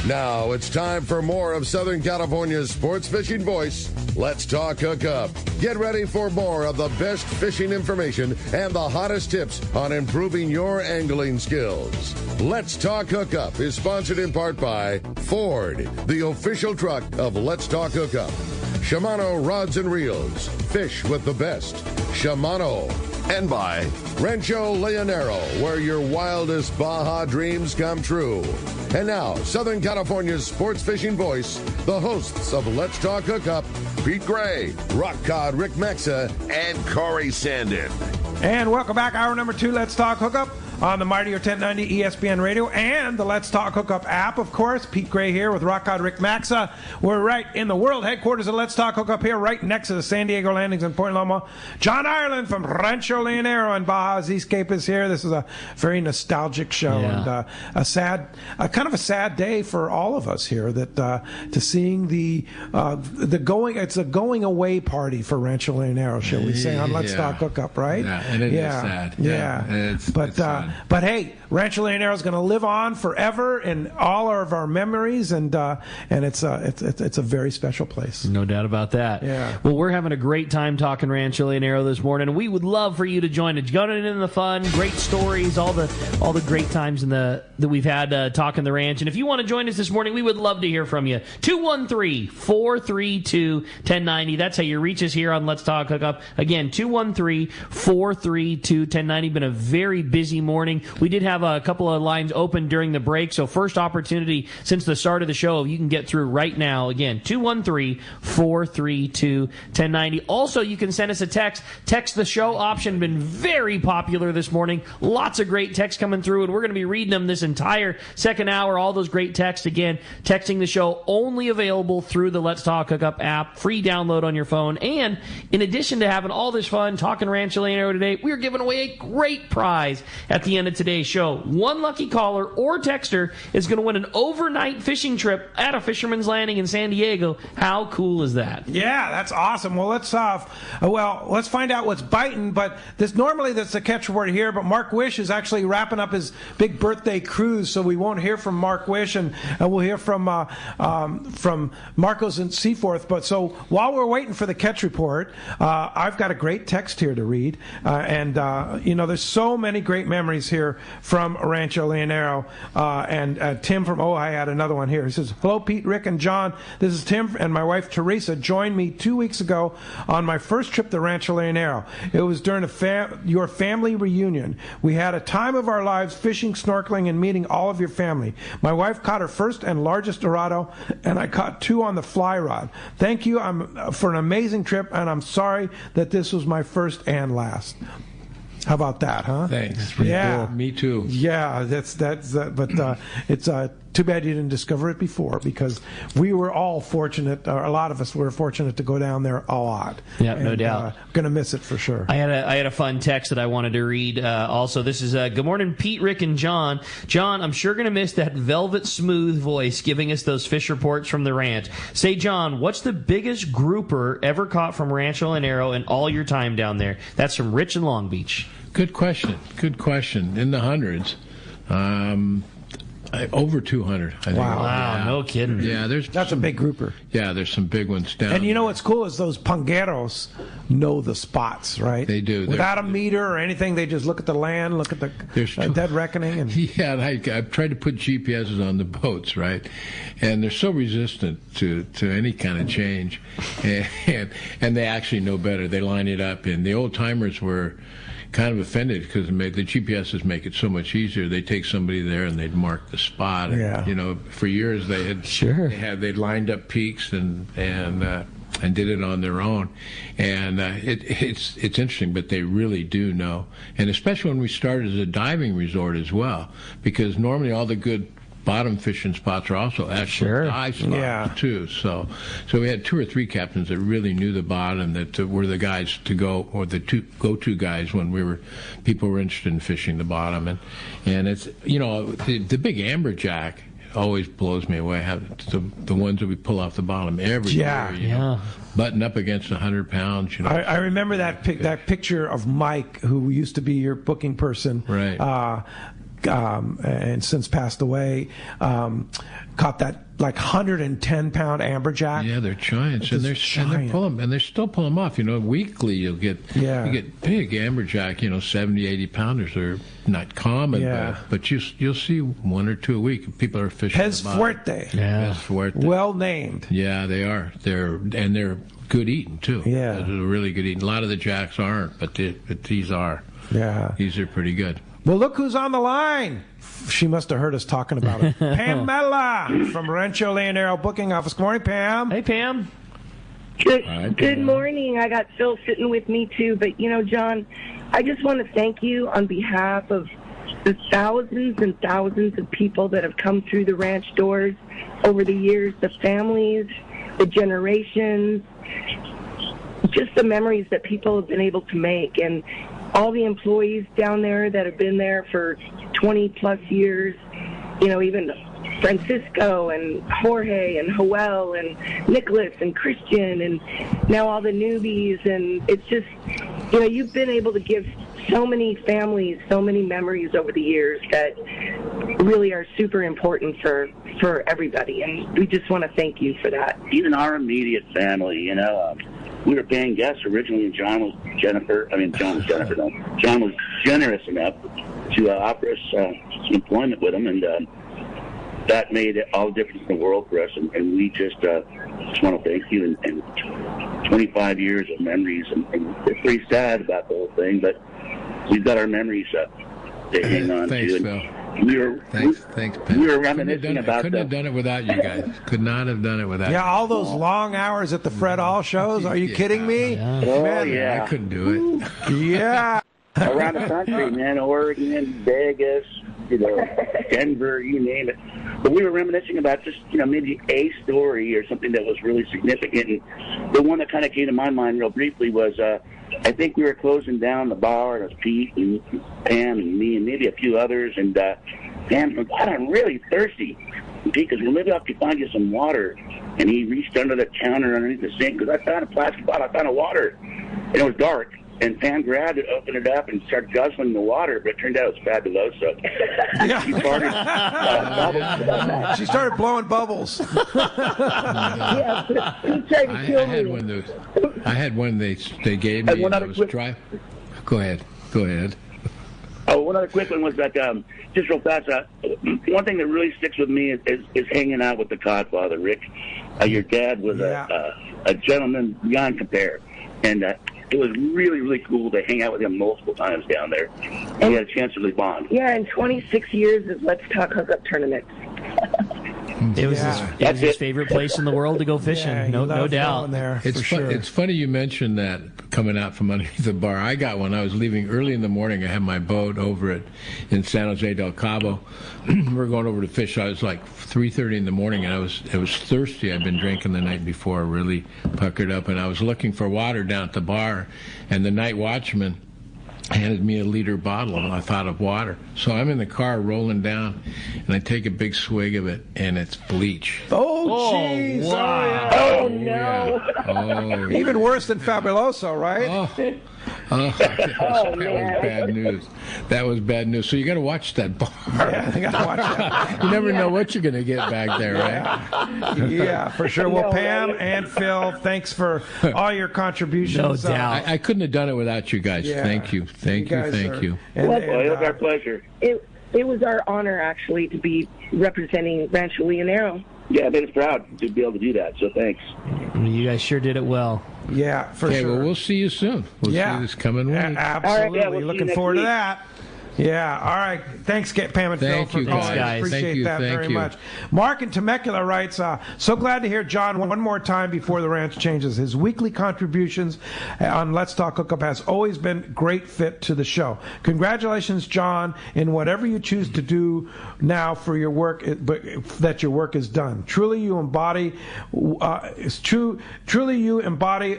Now it's time for more of Southern California's sports fishing voice. Let's talk Hookup. Get ready for more of the best fishing information and the hottest tips on improving your angling skills. Let's Talk Hookup is sponsored in part by Ford, the official truck of Let's Talk Hookup. Shimano Rods and Reels. Fish with the best. Shimano. And by Rancho Leonero, where your wildest Baja dreams come true. And now, Southern California's sports fishing voice, the hosts of Let's Talk Hookup, Pete Gray, Rock Cod Rick Mexa, and Corey Sandin. And welcome back. Hour number 2, Let's Talk Hookup on the Mightier 1090 ESPN Radio and the Let's Talk Hookup app, of course. Pete Gray here with Rock Cod Rick Maxa. We're right in the world headquarters of Let's Talk Hookup here, right next to the San Diego landings in Point Loma. John Ireland from Rancho Leonero and Baja Seascape is here. This is a very nostalgic show and kind of a sad day for all of us here that to seeing the going away party for Rancho Leonero, shall we say, on Let's Talk Hookup, right? Yeah, and it is sad. Yeah. It's sad. But hey, Rancho Leonero is going to live on forever in all of our memories, and it's a very special place. No doubt about that. Yeah. Well, we're having a great time talking Rancho Leonero this morning. We would love for you to join us. Join in the fun, great stories, all the great times that we've had talking the ranch. And if you want to join us this morning, we would love to hear from you. 213-432-1090. That's how you reach us here on Let's Talk Hookup. Again, 213-432-1090. Been a very busy morning. We did have a couple of lines open during the break, so first opportunity since the start of the show, you can get through right now. Again, 213-432-1090. Also, you can send us a text. Text the show option been very popular this morning. Lots of great texts coming through, and we're going to be reading them this entire second hour. All those great texts. Again, texting the show only available through the Let's Talk Hookup app, free download on your phone. And in addition to having all this fun talking Rancho Leonero today, we're giving away a great prize at the end of today's show. One lucky caller or texter is going to win an overnight fishing trip at a Fisherman's Landing in San Diego. How cool is that? Yeah, that's awesome. Well, let's find out what's biting. But normally that's the catch report here. But Mark Wish is actually wrapping up his big birthday cruise, so we won't hear from Mark Wish, and we'll hear from Marcos and Seaforth. But so while we're waiting for the catch report, I've got a great text here to read, and there's so many great memories here from Rancho Leonero. And Tim from Ojai had another one here. He says, "Hello, Pete, Rick, and John. This is Tim, and my wife Teresa joined me 2 weeks ago on my first trip to Rancho Leonero. It was during your family reunion. We had a time of our lives fishing, snorkeling, and meeting all of your family. My wife caught her first and largest Dorado, and I caught 2 on the fly rod. Thank you for an amazing trip, and I'm sorry that this was my first and last." How about that, huh? Thanks. Yeah. Cool. Me too. Yeah, that's but it's too bad you didn't discover it before, because we were all fortunate, or a lot of us were fortunate to go down there a lot. Yeah, no doubt. Going to miss it for sure. I had a fun text that I wanted to read. Also, this is good morning, Pete, Rick, and John. John, I'm sure going to miss that velvet smooth voice giving us those fish reports from the ranch. Say, John, what's the biggest grouper ever caught from Rancho Leonero in all your time down there? That's from Rich in Long Beach. Good question. In the hundreds. Over 200, I think. Wow. Yeah. No kidding. Yeah, that's a big grouper. Yeah, there's some big ones down. And what's cool is those pangueros know the spots, right? They do. Without a meter or anything, they just look at the land, look at the dead reckoning. And yeah, I've tried to put GPSs on the boats, right? And they're so resistant to any kind of change. And they actually know better. They line it up. And the old timers were kind of offended because the GPSs make it so much easier. They take somebody there and they'd mark the spot. Yeah. And, for years they had they lined up peaks and did it on their own. And it's interesting, but they really do know. And especially when we started as a diving resort as well, because normally all the good bottom fishing spots are also actually dive spots too. So we had 2 or 3 captains that really knew the bottom, that were the guys to go, or the go-to guys when people were interested in fishing the bottom. And it's the big amberjack always blows me away. The ones that we pull off the bottom every year. Button up against 100 pounds. I remember that picture of Mike, who used to be your booking person. Right. and since passed away, caught that like 110-pound amberjack. Yeah, they're giants, and they're still pulling them off. Weekly you get big amberjack. 70, 80 pounders are not common, but you'll see one or two a week. People are fishing. Pez fuerte. Pez fuerte. Well named. Yeah, they are. They're good eating too. Yeah, they're really good eating. A lot of the jacks aren't, but these are. Yeah, these are pretty good. Well, look who's on the line. She must have heard us talking about it. Pamela from Rancho Leonero booking office. Good morning, Pam. Hey, Pam. Good morning. I got Phil sitting with me, too. But, John, I just want to thank you on behalf of the thousands and thousands of people that have come through the ranch doors over the years, the families, the generations, just the memories that people have been able to make. And all the employees down there that have been there for 20-plus years, even Francisco and Jorge and Joel and Nicholas and Christian and now all the newbies. And it's just, you've been able to give so many families so many memories over the years that really are super important for everybody. And we just want to thank you for that. Even our immediate family, we were paying guests originally, and John was generous enough to offer us employment with him, and that made all the difference in the world for us. And we just want to thank you. And 25 years of memories, and we're pretty sad about the whole thing, but we've got our memories to hang on Thanks, to. Phil. Thanks, Pam. We were reminiscing about couldn't have done it without you guys. Could not have done it without you. Yeah, all those long hours at the Fred All shows. Are you kidding me? Yeah. Man, yeah. I couldn't do it. Yeah. Around the country, man, Oregon, Vegas, Denver, you name it. But we were reminiscing about just, maybe a story or something that was really significant. And the one that kind of came to my mind real briefly was, I think we were closing down the bar, and it was Pete and Pam and me and maybe a few others. And Pam said, God, I'm really thirsty. And Pete goes, well, maybe I can find you some water. And he reached under the counter underneath the sink because I found a plastic bottle. I found a water. And it was dark. And Pam grabbed it, opened it up, and started guzzling the water, but it turned out it was fabuloso. She farted bubbles. She started blowing bubbles. Yeah, he tried to kill me. I had one they gave me, and it was dry. Go ahead. Oh, one other quick one was that, just real fast, one thing that really sticks with me is hanging out with the Godfather, Rick. Your dad was a gentleman beyond compare, and it was really, really cool to hang out with him multiple times down there. And we had a chance to really bond. Yeah, and 26 years of Let's Talk Hookup tournament. It was his favorite place in the world to go fishing, no doubt. It's funny you mentioned that coming out from underneath the bar. I got one. I was leaving early in the morning. I had my boat over in San Jose del Cabo. We're going over to fish. I was like 3:30 in the morning, and I was thirsty. I'd been drinking the night before, really puckered up, and I was looking for water down at the bar, and the night watchman handed me a liter bottle, and I thought of water. So I'm in the car rolling down, and I take a big swig of it, and it's bleach. Oh, jeez. Wow. Oh, no. Oh, Even worse than Fabuloso, right? That was bad news. That was bad news. So you got to watch that bar. Yeah, you got to watch that. You never know what you're going to get back there, right? Yeah, for sure. Well, Pam and Phil, thanks for all your contributions. No doubt. I couldn't have done it without you guys. Yeah. Thank you. Thank you. And, It was our pleasure. It was our honor, actually, to be representing Rancho Leonero. Yeah, I made us proud to be able to do that, so thanks. You guys sure did it well. Yeah, for Okay, sure. well, we'll see you soon. We'll see you this coming week. Absolutely. All right, we'll Looking see you forward to next that. Yeah, all right. Thanks, Pam and Thank Phil, you, for calling. guys. Appreciate that very much. Mark in Temecula writes, so glad to hear John one more time before the ranch changes. His weekly contributions on Let's Talk Hookup has always been great fit to the show. Congratulations, John, in whatever you choose to do now for your work, but that your work is done. Truly you embody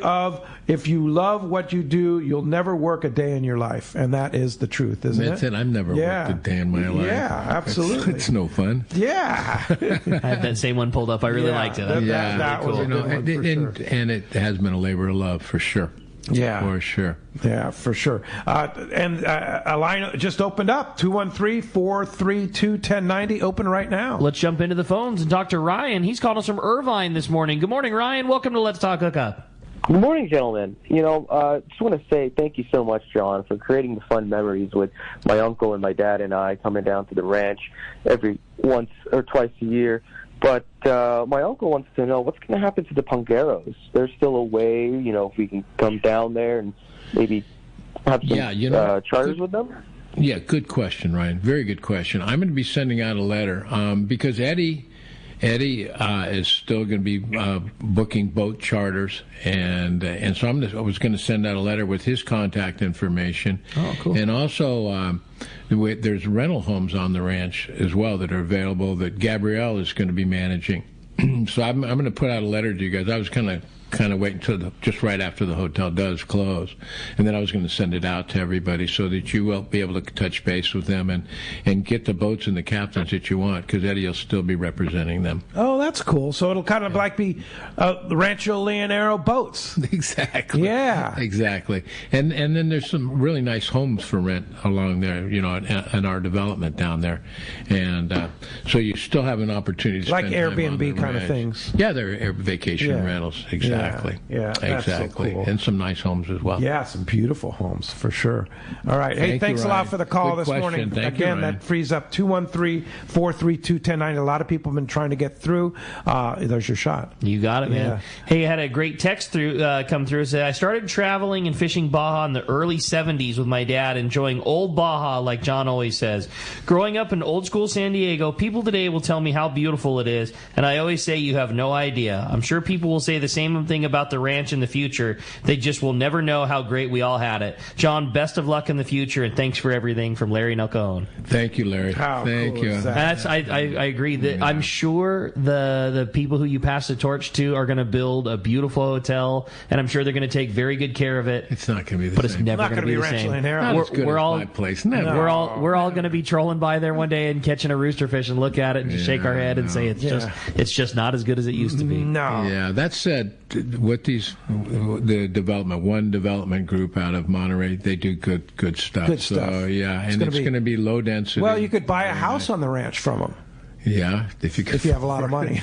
of if you love what you do, you'll never work a day in your life. And that is the truth, isn't it? That's it. I've never worked a day in my life. Yeah, absolutely. It's no fun. Yeah. I had that same one pulled up. I really liked it. That was a good one, for sure. And it has been a labor of love, for sure. Yeah. For sure. Yeah, for sure. And a line just opened up, 213-432-1090, open right now. Let's jump into the phones and talk to Ryan. He's called us from Irvine this morning. Good morning, Ryan. Welcome to Let's Talk Hookup. Good morning, gentlemen. Just want to say thank you so much, John, for creating the fun memories with my uncle and my dad and I coming down to the ranch every once or twice a year. But my uncle wants to know what's going to happen to the Pungueros. There's still a way, if we can come down there and maybe have some charters with them. Yeah, good question, Ryan. Very good question. I'm going to be sending out a letter because Eddie is still going to be booking boat charters, and so I was going to send out a letter with his contact information. Oh, cool. And also, there's rental homes on the ranch as well that are available that Gabrielle is going to be managing. So I'm going to put out a letter to you guys. I was kind of waiting until just right after the hotel does close, and then I was going to send it out to everybody so that you will be able to touch base with them and get the boats and the captains that you want, because Eddie will still be representing them. Oh, that's cool. So it'll kind of like be the Rancho Leonero boats. Exactly. Yeah. Exactly. And then there's some really nice homes for rent along there, in our development down there, and so you still have an opportunity to like spend time on Airbnb the kind of ranch. things. Yeah, they're vacation rentals. Exactly. Yeah, that's exactly. so cool. And some nice homes as well. Yeah, some beautiful homes for sure. All right. Hey, thanks a lot for the call this morning. Again, that frees up 213-432-1090. A lot of people have been trying to get through. There's your shot. You got it, man. Yeah. Hey, I had a great text come through. It said, I started traveling and fishing Baja in the early 70s with my dad, enjoying old Baja like John always says. Growing up in old school San Diego, people today will tell me how beautiful it is, and I always say you have no idea. I'm sure people will say the same thing about the ranch in the future. They just will never know how great we all had it. John, best of luck in the future, and thanks for everything, from Larry Nalcone. Thank you, Larry. Thank you. I agree that I'm sure the people who you pass the torch to are going to build a beautiful hotel, and I'm sure they're going to take very good care of it. It's not going to be the but same. It's never going to be the same. We're all my place. Never. We're all going to be trolling by there one day and catching a rooster fish and look at it and just shake our head and say it's just not as good as it used to be. No. Yeah. That said, what the development group out of Monterey, they do good stuff. Good stuff. So yeah, and it's going to be low density. Well, you could buy a house on the ranch from them. Yeah, if you have a lot of money.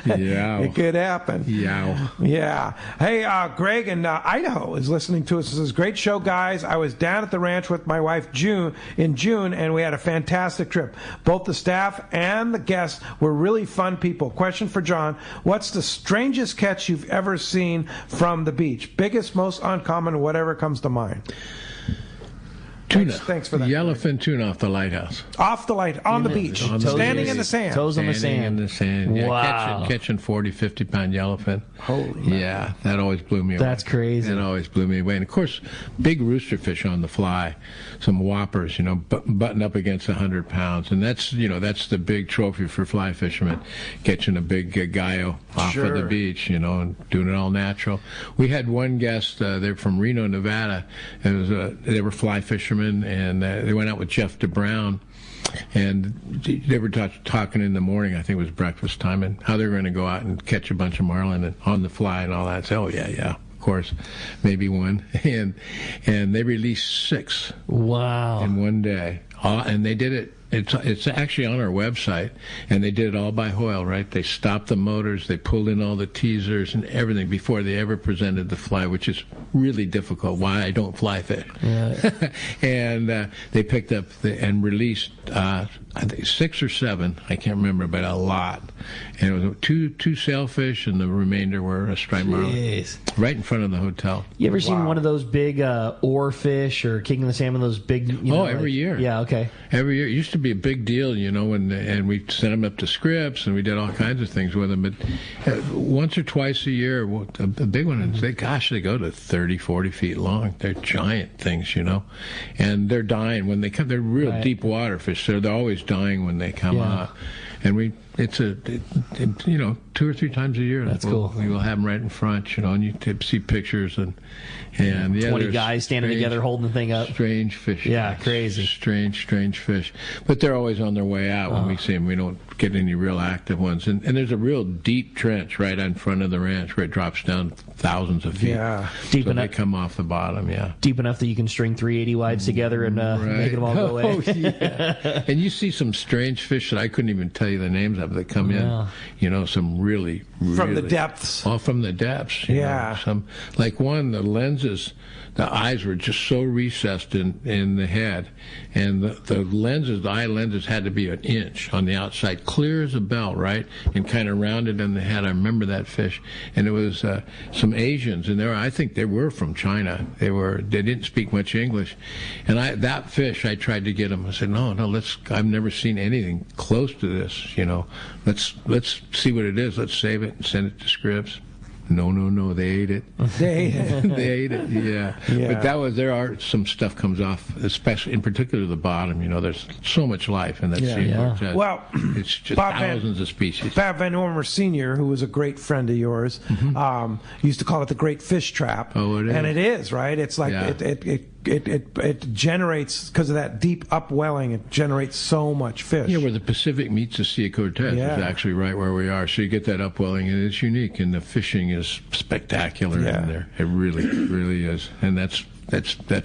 Yeah. It could happen. Yeah. Hey, Greg in Idaho is listening to us. It says, great show, guys. I was down at the ranch with my wife in June, and we had a fantastic trip. Both the staff and the guests were really fun people. Question for John, what's the strangest catch you've ever seen from the beach? Biggest, most uncommon, whatever comes to mind. Tuna. Thanks for that. Yellowfin tuna off the lighthouse. On the beach. Standing in the sand. Toes on the sand. Standing in the sand. Yeah, wow. Catching 40, 50-pound yellowfin. Holy yeah, that always blew me away. That's crazy. That always blew me away. And, of course, big rooster fish on the fly. Some whoppers, button up against 100 pounds. And that's the big trophy for fly fishermen, catching a big gallo off of the beach, and doing it all natural. We had one guest, they're from Reno, Nevada. They were fly fishermen. And they went out with Jeff DeBrown, and they were talking in the morning, I think it was breakfast time, and how they were going to go out and catch a bunch of marlin and on the fly and all that. So, yeah, of course, maybe one. And they released 6 wow in one day. And they did it. It's actually on our website, and they did it all by Hoyle, right? They stopped the motors, they pulled in all the teasers and everything before they ever presented the fly, which is really difficult. Why I don't fly fish. Yeah. And they picked up and released I think 6 or 7, I can't remember, but a lot. And it was two sailfish, and the remainder were a striped marlin, right in front of the hotel. You ever seen one of those big oarfish or king of the salmon? Those big. Every year. Yeah, okay. Every year. It used to be a big deal, and we sent them up to Scripps, and we did all kinds of things with them. But once or twice a year, a big one, and they go to 30, 40 feet long. They're giant things, and they're dying when they come. They're real deep water fish, so they're always dying when they come out. And it's 2 or 3 times a year. That's cool. We will have them right in front, and you see pictures and 20 guys standing together holding the thing up. Strange fish. Yeah, crazy. Strange fish. But they're always on their way out when we see them. We don't get any real active ones. And there's a real deep trench right in front of the ranch where it drops down thousands of feet. Yeah. Deep so enough. They come off the bottom, yeah. Deep enough that you can string 380 wides together and make them all go away. Oh, yeah. And you see some strange fish that I couldn't even tell you the names of that come in. You know, some really from the depths. Oh, from the depths. You know, some like one, the lenses, the eyes were just so recessed in the head, and the lenses, the eye lenses, had to be an inch on the outside, clear as a bell, right, and kind of rounded in the head. I remember that fish, and it was some Asians, and I think they were from China. They didn't speak much English, and that fish, I tried to get them. I said, no, I've never seen anything close to this. You know, let's see what it is. Let's save it and send it to Scripps. No, they ate it. They ate it. They ate it, yeah. But there are some stuff comes off, especially in particular the bottom. You know, there's so much life in that sea. Well, it's just Bob thousands of species. Bob Van Ormer Sr., who was a great friend of yours, used to call it the Great Fish Trap. Oh, it is. And it is, right? It's like it generates, because of that deep upwelling, it generates so much fish. Yeah, where the Pacific meets the Sea of Cortez is actually right where we are. So you get that upwelling, and it's unique, and the fishing is spectacular in there. It really, really is. And that's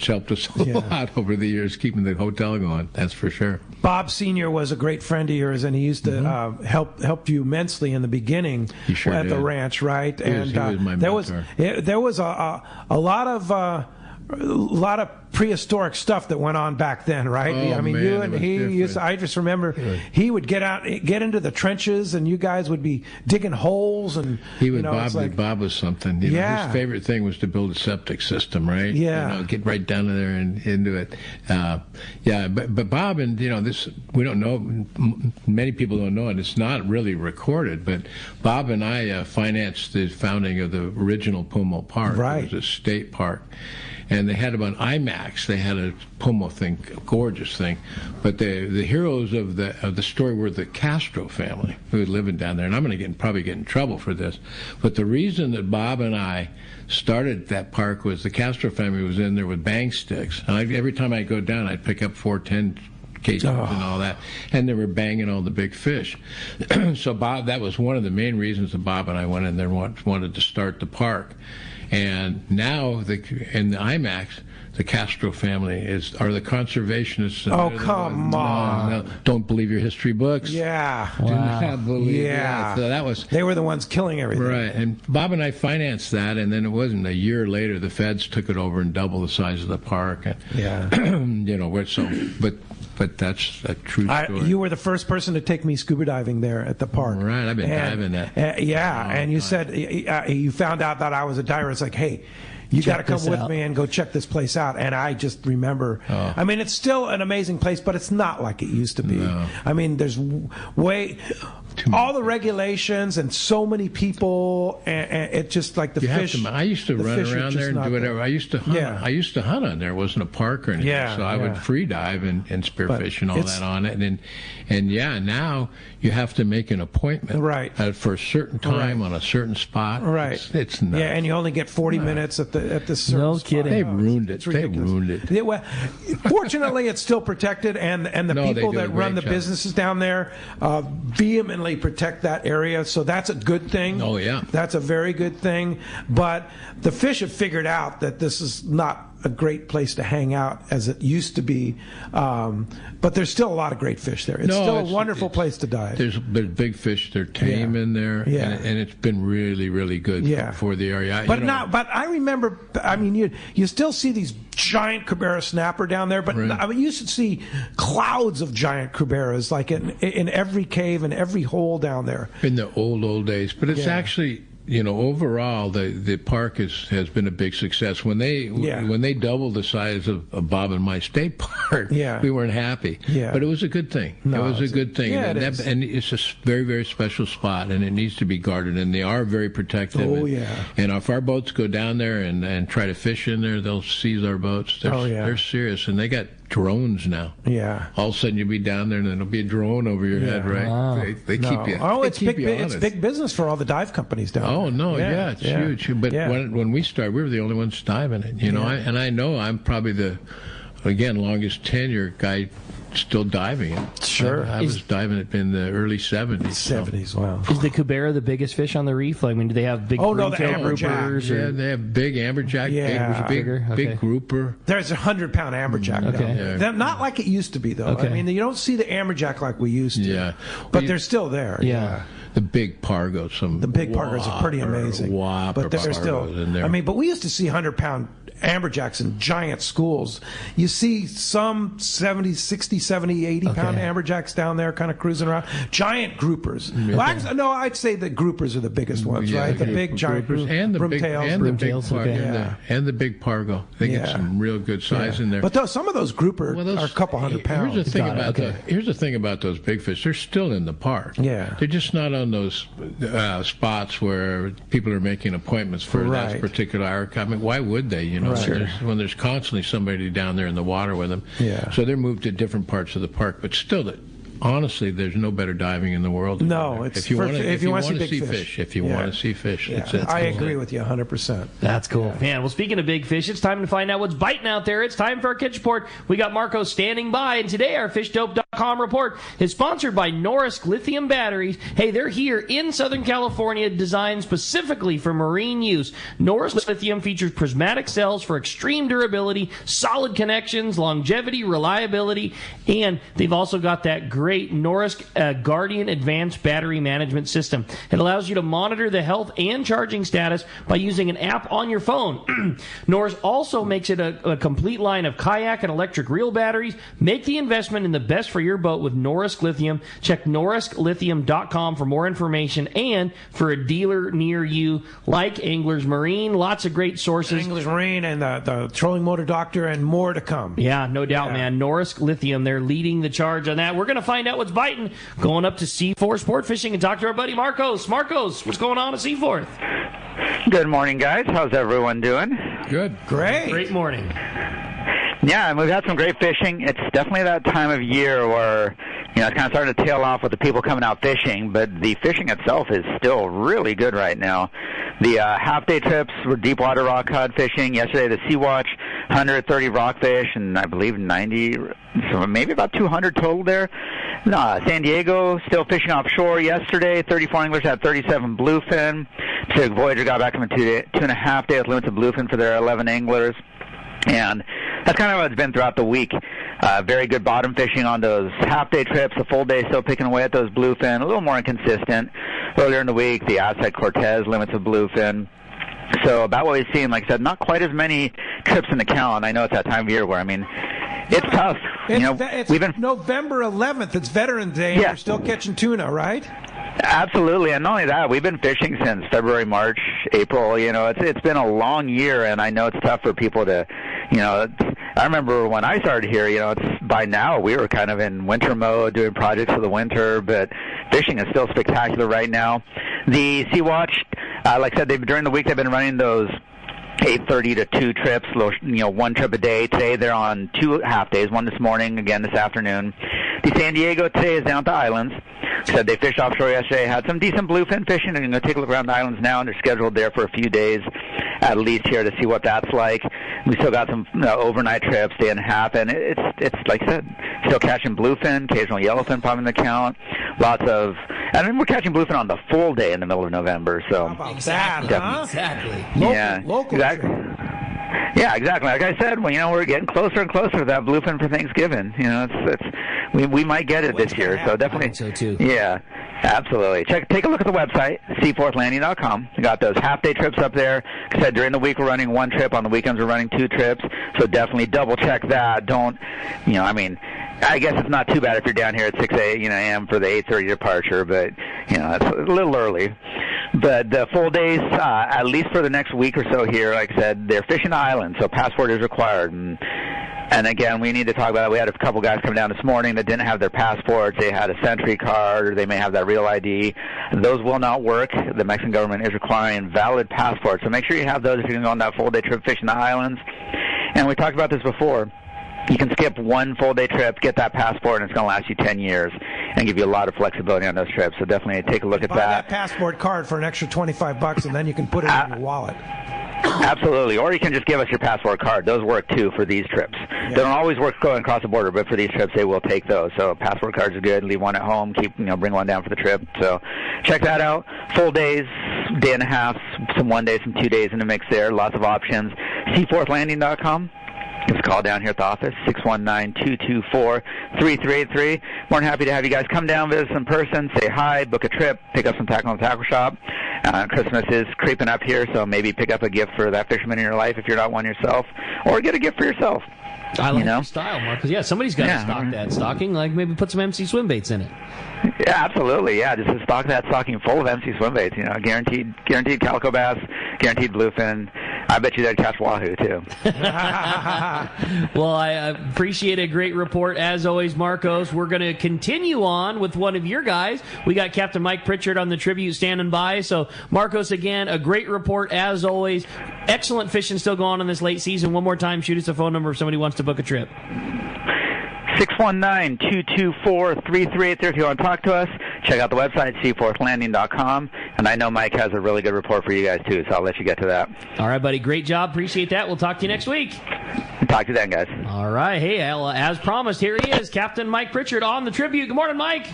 helped us a lot over the years, keeping the hotel going. That's for sure. Bob Sr. was a great friend of yours, and he used to help you immensely in the beginning at the ranch, right? He was my mentor. There was a lot of prehistoric stuff that went on back then, right? Oh, I mean, man, you and he I just remember he would get into the trenches, and you guys would be digging holes, and he would. Bob was something. You know, his favorite thing was to build a septic system, right? Yeah, you know, get right down in there and into it. But Bob, and this we don't know. Many people don't know it. It's not really recorded, but Bob and I financed the founding of the original Pomo Park. Right, it was a state park. And they had about IMAX. They had a Pomo thing, a gorgeous thing. But the heroes of the story were the Castro family who were living down there. And I'm going to probably get in trouble for this. But the reason that Bob and I started that park was the Castro family was in there with bang sticks. And every time I go down, I'd pick up 410 cages and all that, and they were banging all the big fish. So Bob, that was one of the main reasons that Bob and I went in there and wanted to start the park. And now, in the IMAX, the Castro family are the conservationists. Oh, come on. No, don't believe your history books. Yeah. Do not believe that. So they were the ones killing everything. Right. And Bob and I financed that, and then it wasn't a year later, the feds took it over and doubled the size of the park. And, but that's a true story. You were the first person to take me scuba diving there at the park. Right, I've been diving that. And you said you found out that I was a diver. It's like, hey, you got to come with me and go check this place out. And I just remember, I mean, it's still an amazing place, but it's not like it used to be. No. I mean, there's all the regulations and so many people, and it's just like the fish. I used to run around there and do whatever. I used to hunt. Yeah. I used to hunt on there. It wasn't a park or anything. So I would free dive and spearfish and all that on it. And now you have to make an appointment for a certain time on a certain spot. Right. It's nuts. Yeah, and you only get 40 minutes at the certain No kidding. They ruined it. They ruined it. Well, fortunately, it's still protected, and the people that run the businesses down there vehemently protect that area, so that's a good thing. Oh, yeah. That's a very good thing. But the fish have figured out that this is not a great place to hang out as it used to be. But there's still a lot of great fish there. It's still a wonderful place to dive. There's big fish. They're tame in there, and it's been really, really good for the area. But but I remember, I mean, you still see these giant Cubera snapper down there, but I mean, you should see clouds of giant Cuberas like in every cave and every hole down there. In the old days. But it's actually... overall, the park has been a big success. When they doubled the size of Bob and my state park, we weren't happy. Yeah. But it was a good thing. It was a good thing. Yeah, and it's a very, very special spot, and it needs to be guarded. And they are very protective. Oh, and if our boats go down there and try to fish in there, they'll seize our boats. They're serious, and they got drones now. Yeah. All of a sudden you'll be down there and there'll be a drone over your head, right? Wow. They keep you. Oh, it's big business for all the dive companies down there. Oh no, it's huge. But when we started, we were the only ones diving it. I know I'm probably the longest tenure guy still diving it. Sure. I was diving it in the early 70s. 70s, wow. Is the Cubera the biggest fish on the reef? Like, I mean, do they have big the broomtail amberjack. groupers? Yeah, they have big amberjack. Yeah. Big grouper. There's a 100-pound amberjack down there. They're not like it used to be, though. Okay. I mean, you don't see the amberjack like we used to. Yeah. But they're still there. Yeah. The big pargos. The big pargos are pretty amazing. But they're still in there. I mean, but we used to see 100-pound amberjacks in giant schools. You see some 70, 60, 70, 80-pound amberjacks down there kind of cruising around. Giant groupers. Yeah. Well, actually, no, I'd say the groupers are the biggest ones, right? The big giant groupers and the broomtails. and the big pargo. They get some real good size in there. But some of those grouper are a couple hundred pounds. Here's the thing about those big fish. They're still in the park. Yeah. They're just not on those spots where people are making appointments for that particular hour. I mean, why would they? You know, when there's constantly somebody down there in the water with them. Yeah. So they're moved to different parts of the park, but still, honestly, there's no better diving in the world. No, it's if you want to see fish. If you want to see fish, I agree with you 100%. That's cool, man. Well, speaking of big fish, it's time to find out what's biting out there. It's time for our Catch Report. We got Marco standing by, and today our FishDope.com report is sponsored by Norrisk Lithium Batteries. Hey, they're here in Southern California, designed specifically for marine use. Norrisk Lithium features prismatic cells for extreme durability, solid connections, longevity, reliability, and they've also got that great Norrisk Guardian Advanced Battery Management System. It allows you to monitor the health and charging status by using an app on your phone. Norrisk also makes it a complete line of kayak and electric reel batteries. Make the investment in the best for your boat with Norrisk Lithium. Check NorriskLithium.com for more information and for a dealer near you, like Anglers Marine. Lots of great sources. Anglers Marine and the Trolling Motor Doctor and more to come. Yeah, no doubt, man. Norrisk Lithium, they're leading the charge on that. We're going to find out what's biting going up to C4 Sport Fishing and talk to our buddy Marcos. Marcos, what's going on at Seaforth? Good morning, guys. How's everyone doing? Good. Great morning. Yeah, and we've had some great fishing. It's definitely that time of year where, it's kind of starting to tail off with the people coming out fishing, but the fishing itself is still really good right now. The half-day trips were deep water rock cod fishing. Yesterday, the Sea-Watch, 130 rockfish, and I believe 90, so maybe about 200 total there. San Diego, still fishing offshore yesterday. 34 anglers had 37 bluefin. Pacific Voyager got back from a 2.5 day with limited bluefin for their 11 anglers. And that's kind of what it's been throughout the week. Very good bottom fishing on those half-day trips. The full day still picking away at those bluefin. A little more inconsistent. Earlier in the week, the Aztec Cortez limits of bluefin. So about what we've seen, like I said, not quite as many trips in the count. I know it's that time of year where, it's tough. It's November 11th. It's Veterans Day, and we're still catching tuna, right? Absolutely, and not only that, we've been fishing since February, March, April. It's been a long year, and I know it's tough for people to, I remember when I started here, it's by now we were kind of in winter mode doing projects for the winter, but fishing is still spectacular right now. The Sea-Watch, like I said, during the week they've been running those 8:30 to 2 trips, one trip a day. Today they're on 2 half days, one this morning, again this afternoon. The San Diego today is down at the islands. Said they fished offshore yesterday, had some decent bluefin fishing, and going to take a look around the islands now, and they're scheduled there for a few days at least here to see what that's like. We still got some overnight trips, day and a half, and it's like I said, still catching bluefin, occasional yellowfin popping in the count. We're catching bluefin on the full day in the middle of November. So how about that, huh? Exactly. Local. Exactly. Yeah, exactly. Like I said, we're getting closer and closer to that bluefin for Thanksgiving. We might get it this year, so definitely. So too. Yeah, absolutely. Take a look at the website, seaforthlanding.com. We got those half-day trips up there. Like I said, during the week we're running 1 trip. On the weekends we're running 2 trips. So definitely double-check that. Don't, I guess it's not too bad if you're down here at 6 a.m. for the 8:30 departure, but, it's a little early. But the full days, at least for the next week or so here, like I said, they're fishing the island, so passport is required. And again, we need to talk about it. We had a couple guys come down this morning that didn't have their passports. They had a Sentry card, or they may have that Real ID. Those will not work. The Mexican government is requiring valid passports. So make sure you have those if you're going to go on that full-day trip fishing the islands. And we talked about this before. You can skip 1 full-day trip, get that passport, and it's going to last you 10 years and give you a lot of flexibility on those trips. So definitely take a look at Buy that passport card for an extra $25, and then you can put it in your wallet. Absolutely. Or you can just give us your passport card. Those work, too, for these trips. They don't always work going across the border, but for these trips, they will take those. So passport cards are good. Leave one at home. Bring one down for the trip. So check that out. Full days, day and a half, some 1 day, some 2 days in the mix there. Lots of options. Seaforthlanding.com. Give us a call down here at the office, 619-224-3383. More than happy to have you guys come down, visit us in person, say hi, book a trip, pick up some tackle in the tackle shop. Christmas is creeping up here, so maybe pick up a gift for that fisherman in your life if you're not one yourself, or get a gift for yourself. I like your style, Mark, because, somebody's got to stock that stocking, like maybe put some MC swim baits in it. Yeah, absolutely. Yeah, just to stock that stocking full of MC swim baits. Guaranteed calico bass, guaranteed bluefin. I bet you they'd catch wahoo too. Well, I appreciate a great report as always, Marcos. We're going to continue on with one of your guys. We got Captain Mike Pritchard on the tribute standing by. So, Marcos, again, a great report as always. Excellent fishing still going on in this late season. One more time, shoot us a phone number if somebody wants to book a trip. 619-224-3383 if you want to talk to us. Check out the website, seaforthlanding.com. And I know Mike has a really good report for you guys, too, so I'll let you get to that. All right, buddy. Great job. Appreciate that. We'll talk to you next week. Talk to you then, guys. All right. Hey, as promised, here he is, Captain Mike Pritchard on the tribute. Good morning, Mike.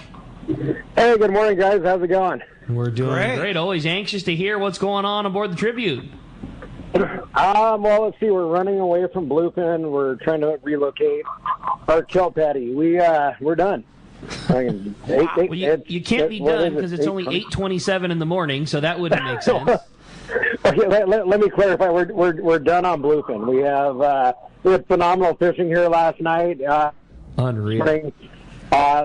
Hey, good morning, guys. How's it going? We're doing great. Always anxious to hear what's going on aboard the tribute. Well, let's see. We're running away from bluefin. We're trying to relocate our kelp patty. We're done. You can't be done because it's only 8:27 in the morning, so that wouldn't make sense. Okay, let me clarify. We're done on bluefin. We had phenomenal fishing here last night. Unreal.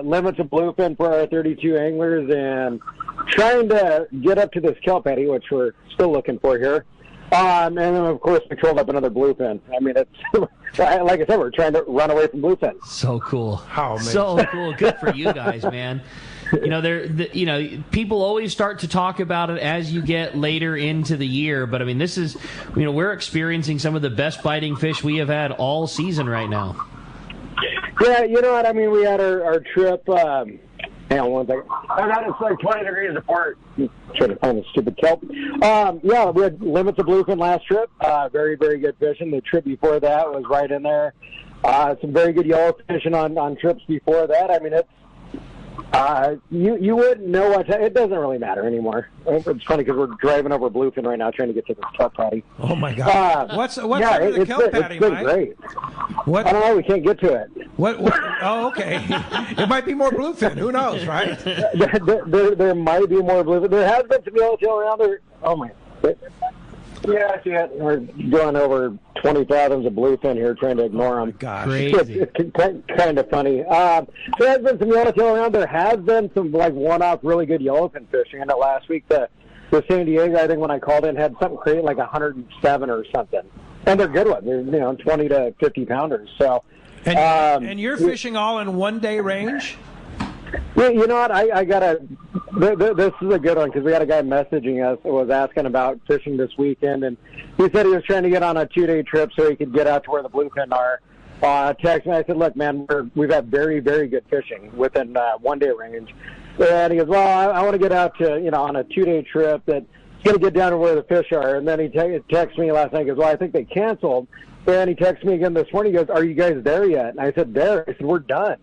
Limits of bluefin for our 32 anglers, and trying to get up to this kelp patty, which we're still looking for here. And then, of course, we trolled up another bluefin. I mean, it's like I said, we're trying to run away from bluefin. So cool. So cool. Good for you guys, man. People always start to talk about it as you get later into the year. But, I mean, this is, we're experiencing some of the best biting fish we have had all season right now. Yeah, you know what? I mean, we had our trip. Hang on one second. It's like 20 degrees apart. Trying to find the stupid kelp. Yeah, we had limits of bluefin last trip. Very, very good fishing. The trip before that was right in there. Some very good yellow fishing on trips before that. I mean, it's you wouldn't know what it doesn't really matter anymore. It's funny because we're driving over bluefin right now trying to get to this kelp patty. Oh my God! What's under the kelp patty, it's been Mike? Great. What? I don't know. We can't get to it. What? Oh, okay. It might be more bluefin. Who knows, right? There might be more bluefin. There has been some yellowtail around there. Oh my. Yeah, we're going over 20 fathoms of bluefin here, trying to ignore them. Gosh, crazy. It's kind of funny. There has been some yellowtail around. There has been some one-off really good yellowfin fishing. I know last week the San Diego, I think when I called in, had something crazy like 107 or something, and they're good ones. They're 20 to 50 pounders. So, and you're fishing all in 1 day range. Yeah, you know what? I got this is a good one because we got a guy messaging us that was asking about fishing this weekend, and he said he was trying to get on a 2-day trip so he could get out to where the bluefin are. Text me. I said, look, man, we've had very, very good fishing within 1 day range. And he goes, well, I want to get out to, on a 2-day trip that's going to get down to where the fish are. And then he texted me last night. He goes, well, I think they canceled. And he texted me again this morning. He goes, are you guys there yet? And I said, there. I said, we're done.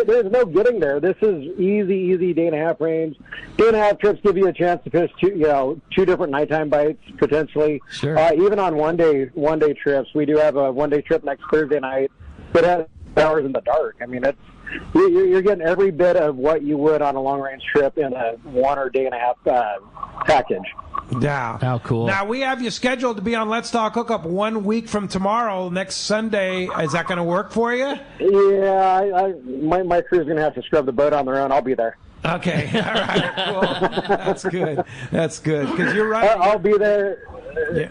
There's no getting there. This is easy day and a half range. 2.5 trips give you a chance to fish two different nighttime bites, potentially. Sure. Even on one day trips. We do have a 1-day trip next Thursday night. But has hours in the dark. I mean, you're getting every bit of what you would on a long-range trip in a 1 or day and a half package. Yeah. How cool. Now, we have you scheduled to be on Let's Talk Hookup 1 week from tomorrow, next Sunday. Is that going to work for you? Yeah, my crew's going to have to scrub the boat on their own. I'll be there. Okay. All right. Cool. That's good. That's good. Because you're right. I'll be there. Yeah.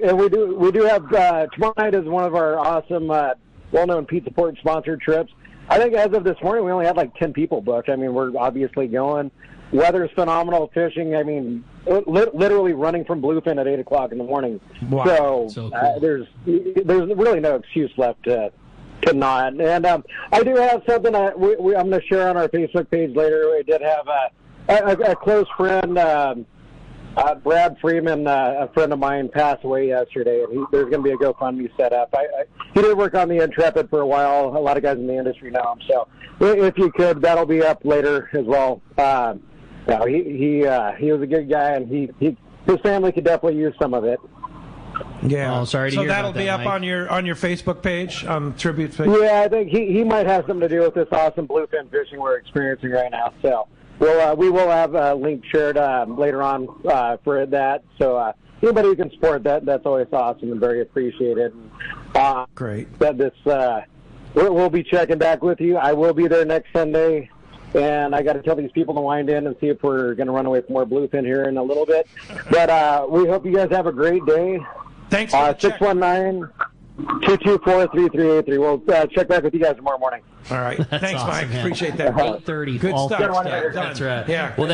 And we do have, tomorrow night is one of our awesome, well-known Pizza Port sponsored trips. I think as of this morning, we only had like 10 people booked. I mean, we're obviously going. Weather's phenomenal. Fishing, I mean, literally running from bluefin at 8 o'clock in the morning. Wow. So cool. There's really no excuse left to not. And I do have something I'm going to share on our Facebook page later. We did have a close friend Brad Freeman, a friend of mine, passed away yesterday, and there's going to be a GoFundMe set up. He did work on the Intrepid for a while. A lot of guys in the industry know him. So if you could, that'll be up later as well. He was a good guy, and his family could definitely use some of it. Yeah. Oh, sorry to hear that'll about be that, up Mike. on your Facebook page, on the tribute page. Yeah, I think he might have something to do with this awesome bluefin fishing we're experiencing right now. So we will have a link shared later on for that. So anybody who can support that's always awesome and very appreciated. Great. We'll be checking back with you. I will be there next Sunday. And I got to tell these people to wind in and see if we're going to run away from more bluefin here in a little bit. But we hope you guys have a great day. Thanks for the check. 619-224-3383. We'll check back with you guys tomorrow morning. All right. Thanks, awesome, Mike. man. Appreciate that. 8:30. Good all stuff. That's right. Yeah. Well,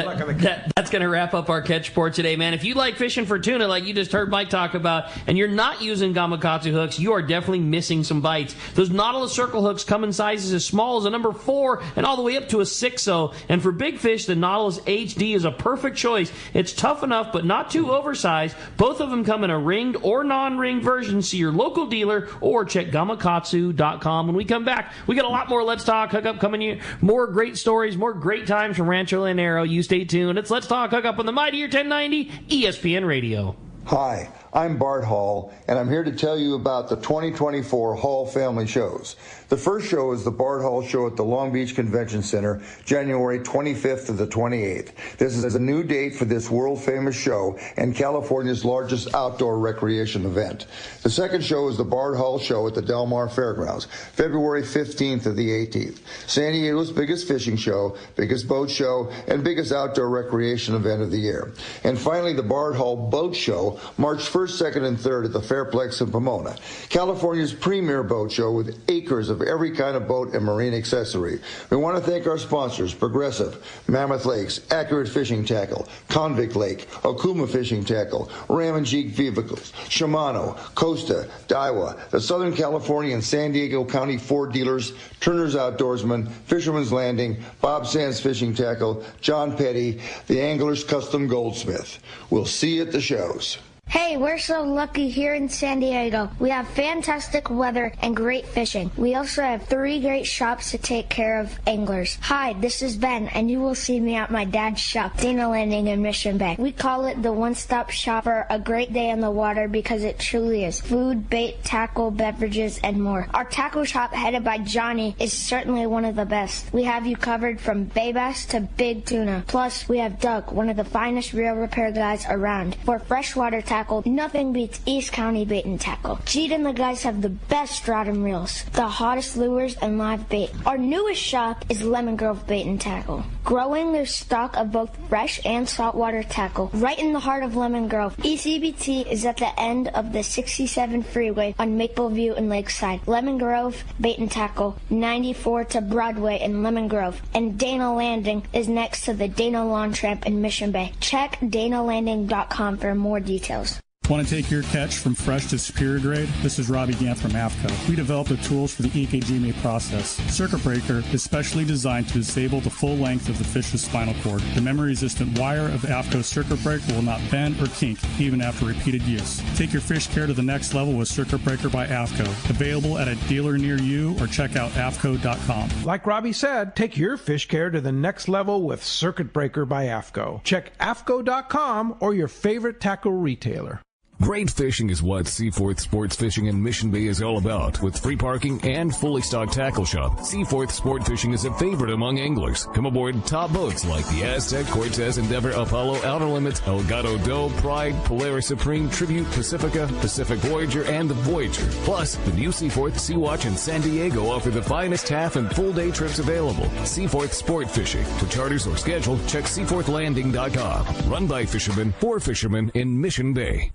that's going to wrap up our catch report today, man. If you like fishing for tuna, like you just heard Mike talk about, and you're not using Gamakatsu hooks, you are definitely missing some bites. Those Nautilus circle hooks come in sizes as small as a number 4 and all the way up to a 6-0. And for big fish, the Nautilus HD is a perfect choice. It's tough enough, but not too oversized. Both of them come in a ringed or non-ringed version. See your local dealer or check gamakatsu.com. When we come back, we got a lot more Let's Talk Hookup coming here. More great stories, more great times from Rancho Leonero. You stay tuned. It's Let's Talk Hookup on the Mightier 1090 ESPN Radio. Hi, I'm Bart Hall, and I'm here to tell you about the 2024 Hall Family Shows. The first show is the Bart Hall Show at the Long Beach Convention Center, January 25th to the 28th. This is a new date for this world-famous show and California's largest outdoor recreation event. The second show is the Bart Hall Show at the Del Mar Fairgrounds, February 15th to the 18th. San Diego's biggest fishing show, biggest boat show, and biggest outdoor recreation event of the year. And finally, the Bart Hall Boat Show, March 1st, 2nd, and 3rd at the Fairplex in Pomona. California's premier boat show with acres of every kind of boat and marine accessory. We want to thank our sponsors, Progressive, Mammoth Lakes, Accurate Fishing Tackle, Convict Lake, Okuma Fishing Tackle, Ram and Jeep Vehicles, Shimano, Costa, Daiwa, the Southern California and San Diego County Ford dealers, Turner's Outdoorsman, Fisherman's Landing, Bob Sands Fishing Tackle, John Petty, the Angler's Custom Goldsmith. We'll see you at the shows. Hey, we're so lucky here in San Diego. We have fantastic weather and great fishing. We also have 3 great shops to take care of anglers. Hi, this is Ben, and you will see me at my dad's shop, Dana Landing in Mission Bay. We call it the one-stop shop for a great day on the water because it truly is. Food, bait, tackle, beverages, and more. Our tackle shop, headed by Johnny, is certainly one of the best. We have you covered from bay bass to big tuna. Plus, we have Doug, one of the finest reel repair guys around. For freshwater tackle, nothing beats East County Bait and Tackle. Jeet and the guys have the best stratum reels, the hottest lures, and live bait. Our newest shop is Lemon Grove Bait and Tackle, growing their stock of both fresh and saltwater tackle right in the heart of Lemon Grove. ECBT is at the end of the 67 freeway on Mapleview and Lakeside. Lemon Grove Bait and Tackle, 94 to Broadway in Lemon Grove. And Dana Landing is next to the Dana Lawn Tramp in Mission Bay. Check danalanding.com for more details. Want to take your catch from fresh to superior grade? This is Robbie Gant from AFCO. We developed the tools for the EKGMA process. Circuit Breaker is specially designed to disable the full length of the fish's spinal cord. The memory-resistant wire of AFCO Circuit Breaker will not bend or kink even after repeated use. Take your fish care to the next level with Circuit Breaker by AFCO. Available at a dealer near you or check out AFCO.com. Like Robbie said, take your fish care to the next level with Circuit Breaker by AFCO. Check AFCO.com or your favorite tackle retailer. Great fishing is what Seaforth Sports Fishing in Mission Bay is all about. With free parking and fully stocked tackle shop, Seaforth Sport Fishing is a favorite among anglers. Come aboard top boats like the Aztec, Cortez, Endeavor, Apollo, Outer Limits, Elgato Doe, Pride, Polaris Supreme, Tribute, Pacifica, Pacific Voyager, and the Voyager. Plus, the new Seaforth Sea-Watch and San Diego offer the finest half and full day trips available. Seaforth Sport Fishing. For charters or schedule, check seaforthlanding.com. Run by fishermen for fishermen in Mission Bay.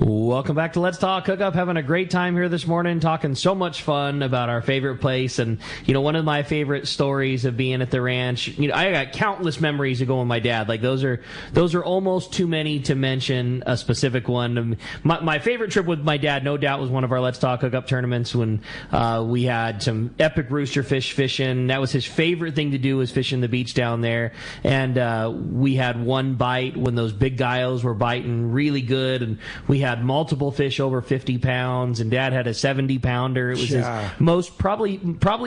Welcome back to Let's Talk Hookup. Having a great time here this morning, talking so much fun about our favorite place. And, one of my favorite stories of being at the ranch, I got countless memories of going with my dad. Like, those are almost too many to mention a specific one. My favorite trip with my dad, no doubt, was one of our Let's Talk Hookup tournaments when we had some epic rooster fish fishing. That was his favorite thing to do, was fishing the beach down there. And we had one bite when those big guiles were biting really good, and we had multiple fish over 50 pounds, and Dad had a 70-pounder. It was his most, probably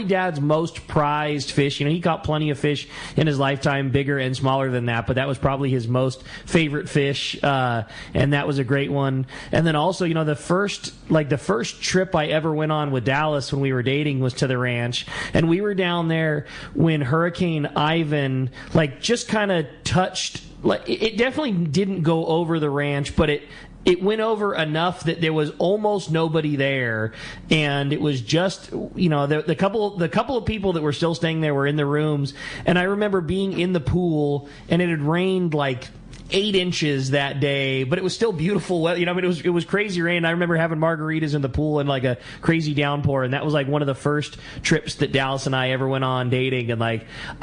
Dad's most prized fish. He caught plenty of fish in his lifetime, bigger and smaller than that, but that was probably his most favorite fish, and that was a great one. And then also, the first trip I ever went on with Dallas when we were dating was to the ranch, and we were down there when Hurricane Ivan, just kind of touched, it definitely didn't go over the ranch, but it went over enough that there was almost nobody there, and it was just, the couple of people that were still staying there were in the rooms, and I remember being in the pool, and it had rained 8 inches that day, but it was still beautiful weather. It was crazy rain. I remember having margaritas in the pool and a crazy downpour, and that was one of the first trips that Dallas and I ever went on dating. And I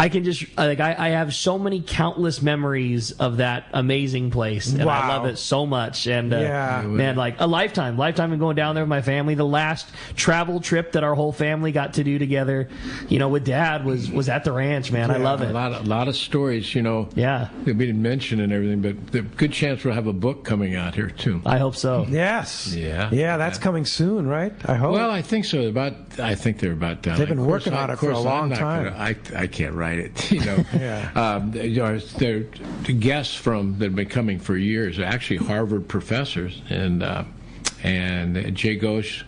can just I have so many countless memories of that amazing place, and I love it so much. And man, a lifetime of going down there with my family. The last travel trip that our whole family got to do together, with Dad was at the ranch. Man, I love it. A lot of stories, that we didn't mention and everything. But the good chance we'll have a book coming out here too. I hope so. Yes. Yeah. Yeah, that's coming soon, right? I hope. Well, I think so. I think they're about done. They've been working on it for a long time. I can't write it. The guests that have been coming for years are actually Harvard professors, and Jay Ghosh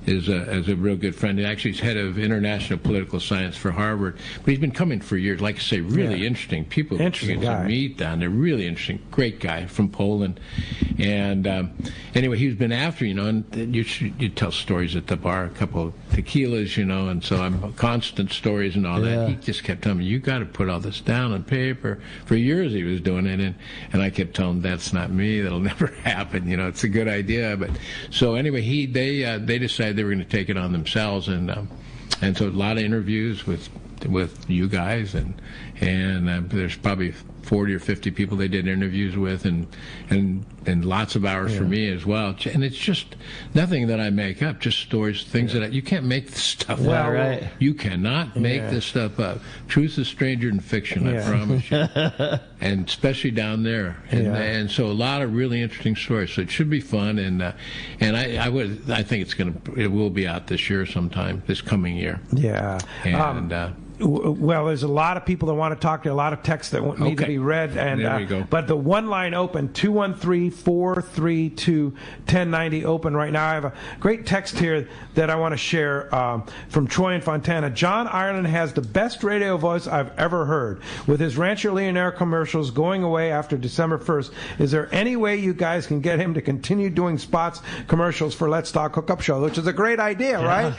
is a real good friend. Actually, he's head of international political science for Harvard. But he's been coming for years. Like I say, really interesting people. Interesting guy. To meet down there. Really interesting. Great guy from Poland. And anyway, he's been after, and you tell stories at the bar, a couple of tequilas, and so I'm constant stories and all that. He just kept telling me, you got to put all this down on paper. For years he was doing it, and I kept telling him, that's not me. That'll never happen. It's a good idea. But so anyway, they decided they were going to take it on themselves, and so a lot of interviews with you guys, and there's probably 40 or 50 people they did interviews with, and lots of hours for me as well. And it's just nothing that I make up, just stories, things that you can't make this stuff up. Right. You cannot make this stuff up. Truth is stranger than fiction, I promise you. And especially down there. And so a lot of really interesting stories. So it should be fun, and I think it will be out this year sometime, this coming year. Yeah. And well, there's a lot of people that want to talk to you, a lot of texts that need to be read. And there we go. But the one line open, 213-432-1090 open right now. I have a great text here that I want to share from Troy in Fontana. John Ireland has the best radio voice I've ever heard. With his Rancho Leonero commercials going away after December 1st, is there any way you guys can get him to continue doing spots, commercials for Let's Talk Hookup Show, which is a great idea, right?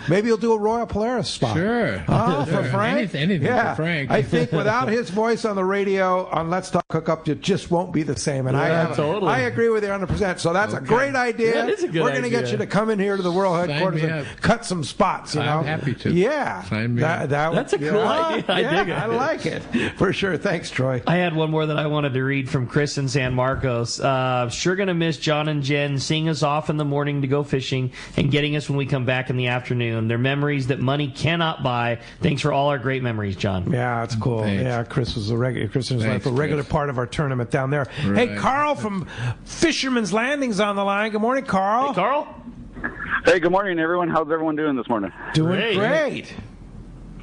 Maybe you'll do a Royal Polaris spot. Sure. Oh, for Frank? Anything for Frank. I think without his voice on the radio on Let's Talk Hookup, it just won't be the same. And I agree with you 100%. So that's a great idea. That is a good We're going to get you to come in here to the world headquarters and cut some spots. I'm happy to. Yeah. Sign me up. That's a cool idea. I dig it. I like it. For sure. Thanks, Troy. I had one more that I wanted to read from Chris in San Marcos. Sure going to miss John and Jen seeing us off in the morning to go fishing and getting us when we come back in the afternoon. They're memories that money cannot buy. Thanks for all our great memories, John. Yeah, that's cool. Thanks. Yeah, Chris was a regular part of our tournament down there. Right. Hey, Carl from Fisherman's Landing's on the line. Good morning, Carl. Hey, Carl. Hey, good morning, everyone. How's everyone doing this morning? Doing great.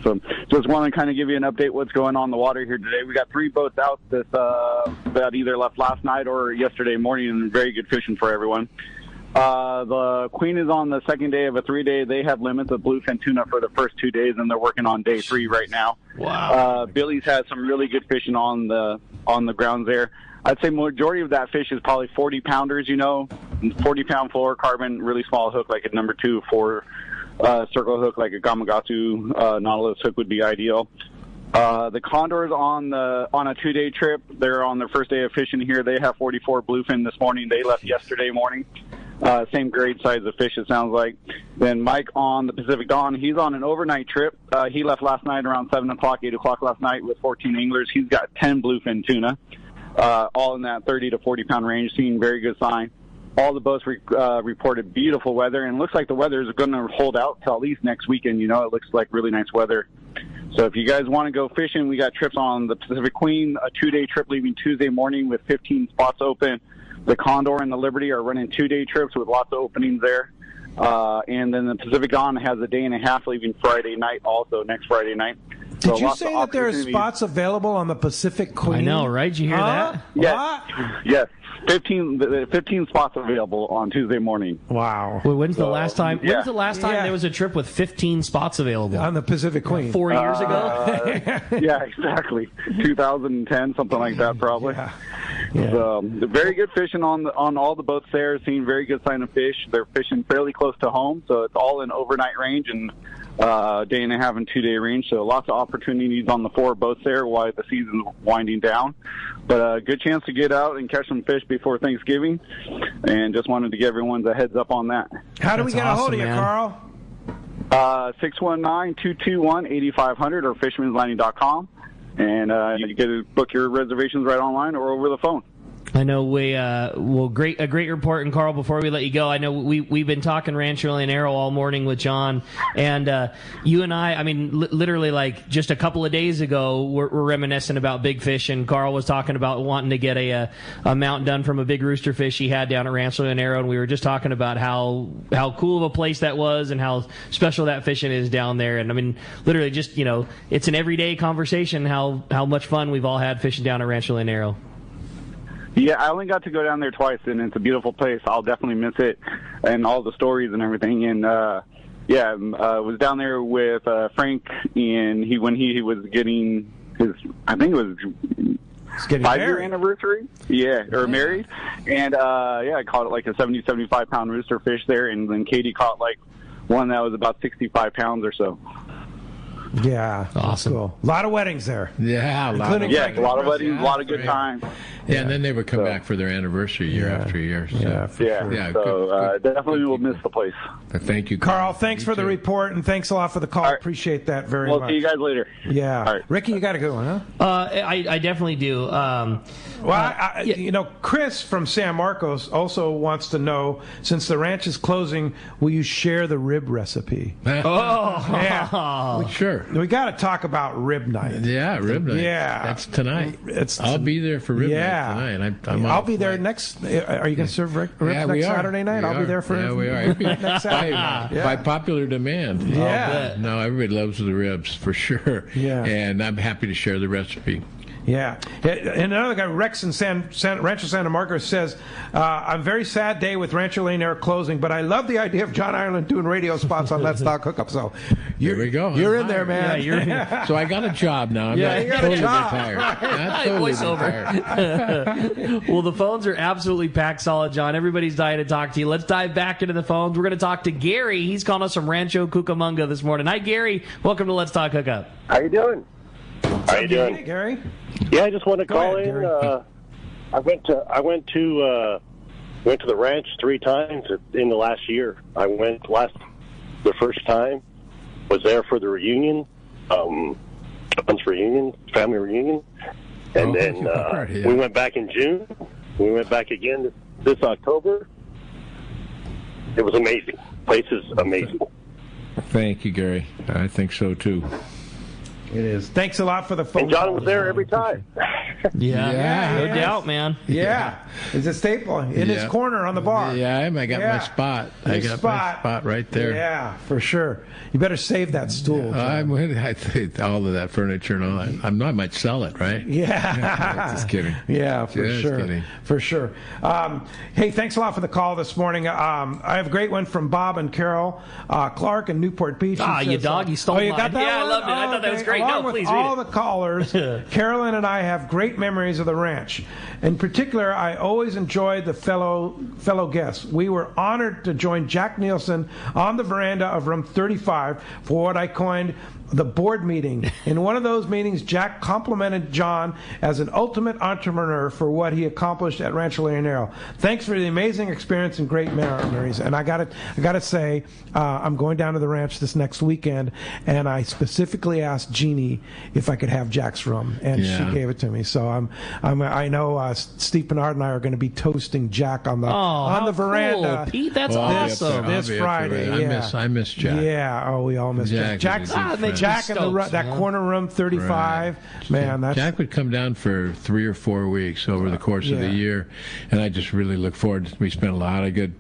So just want to kind of give you an update what's going on in the water here today. We got 3 boats out that either left last night or yesterday morning, and very good fishing for everyone. The Queen is on the second day of a 3-day. They have limits of bluefin tuna for the first 2 days, and they're working on day 3 right now. Wow. Billy's had some really good fishing on the grounds there. I'd say majority of that fish is probably 40-pounders, 40-pound fluorocarbon, really small hook like a number 2 for circle hook like a Gamakatsu Nautilus hook would be ideal. The Condors on a 2-day trip. They're on their first day of fishing here. They have 44 bluefin this morning. They left yesterday morning. Same grade size of fish, it sounds like. Then Mike on the Pacific Dawn. He's on an overnight trip. He left last night around 7 o'clock, 8 o'clock last night with 14 anglers. He's got 10 bluefin tuna, all in that 30 to 40-pound range, seeing very good sign. All the boats reported beautiful weather, and it looks like the weather is going to hold out till at least next weekend. It looks like really nice weather. So if you guys want to go fishing, we got trips on the Pacific Queen, a 2-day trip leaving Tuesday morning with 15 spots open. The Condor and the Liberty are running 2-day trips with lots of openings there. And then the Pacific Dawn has a day and a half leaving Friday night, also next Friday night. Did you say that there are spots available on the Pacific Queen? I know, right? Did you hear that? Yes. 15 spots available on Tuesday morning. Wow. Well, when's the last time there was a trip with 15 spots available? On the Pacific Queen. 4 years ago? Yeah, exactly. 2010, something like that, probably. Yeah. So, very good fishing on all the boats there. Seeing very good sign of fish. They're fishing fairly close to home, so it's all in overnight range and day and a half and 2-day range. So lots of opportunities on the 4 boats there while the season's winding down. But a good chance to get out and catch some fish before Thanksgiving. And just wanted to give everyone a heads up on that. How do we get a hold of you, Carl? 619-221-8500 or fishermanslanding.com. And you can book your reservations right online or over the phone. I know a great report. And Carl, before we let you go, I know we've been talking Rancho Leonero all morning with John, and you and I mean, literally like just a couple of days ago, we're reminiscing about big fish, and Carl was talking about wanting to get a mount done from a big rooster fish he had down at Rancho Leonero, and we were just talking about how cool of a place that was and how special that fishing is down there. And I mean, literally just, it's an everyday conversation how much fun we've all had fishing down at Rancho Leonero. Yeah, I only got to go down there twice, and it's a beautiful place. I'll definitely miss it and all the stories and everything. And, I was down there with Frank, and when he was getting his, I think it was 5-year anniversary. Yeah, or married. And, I caught it like a 70, 75-pound rooster fish there, and then Katie caught like one that was about 65 pounds or so. Yeah, awesome. Cool. A lot of weddings there. Yeah, a lot of weddings, a lot of good times. Yeah, and then they would come back for their anniversary year after year. So. So definitely will miss the place. Thank you, Carl. Thanks for the report, and thanks a lot for the call. Appreciate that very much. We'll see you guys later. Yeah. All right. Ricky, you got to go, huh? I definitely do. Chris from San Marcos also wants to know, since the ranch is closing, will you share the rib recipe? Yeah. Sure. We got to talk about rib night. Yeah, rib night. Yeah. That's tonight. I'll be there for rib night tonight. I'll be there next. Are you going to serve ribs next Saturday night? I'll be there for we are. next Saturday. By popular demand. Yeah. No, everybody loves the ribs for sure. Yeah. And I'm happy to share the recipe. Yeah. And another guy, Rex in Rancho Santa Marcos, says, I'm very sad day with Rancho Leonero closing, but I love the idea of John Ireland doing radio spots on Let's Talk Hookup. So there we go. You're in there, man. Yeah, so I got a job now. I'm not totally retired. Not totally retired. Well, the phones are absolutely packed solid, John. Everybody's dying to talk to you. Let's dive back into the phones. We're going to talk to Gary. He's calling us from Rancho Cucamonga this morning. Hi, Gary. Welcome to Let's Talk Hookup. How you doing? How you doing? Hey, Gary. Yeah, I just want to call in. I went to the ranch 3 times in the last year. I went the first time, was there for the reunion, family reunion, and then we went back in June. We went back again this October. It was amazing. Place is amazing. Thank you, Gary. I think so too. It is. Thanks a lot for the phone. And John was there every time. No doubt, man. Yeah. It's a staple in his corner on the bar. Yeah, I got my spot. I got my spot right there. Yeah, for sure. You better save that stool. I think all of that furniture and all that. I might sell it, right? Yeah. Just kidding. Yeah, for Just sure. kidding. For sure. Hey, thanks a lot for the call this morning. I have a great one from Bob and Carol Clark in Newport Beach. You dog. You stole mine. You got that I one? loved it. I thought that was great. Along with please all read the callers, Carolyn and I have great memories of the ranch. In particular, I always enjoyed the fellow guests. We were honored to join Jack Nielsen on the veranda of room 35 for what I coined the board meeting. In one of those meetings, Jack complimented John as an ultimate entrepreneur for what he accomplished at Rancho Leonero. Thanks for the amazing experience and great memories. And I gotta say, I'm going down to the ranch this next weekend, and I specifically asked Jeannie if I could have Jack's room, and she gave it to me. So I know Steve Bernard and I are going to be toasting Jack on the veranda. Cool. Pete, that's awesome. This Friday. I miss Jack. Yeah. Oh, we all miss Jack. Jack in that corner room 35. Right. Man, Jack would come down for 3 or 4 weeks over the course of the year, and I just really look forward to. We spent a lot of good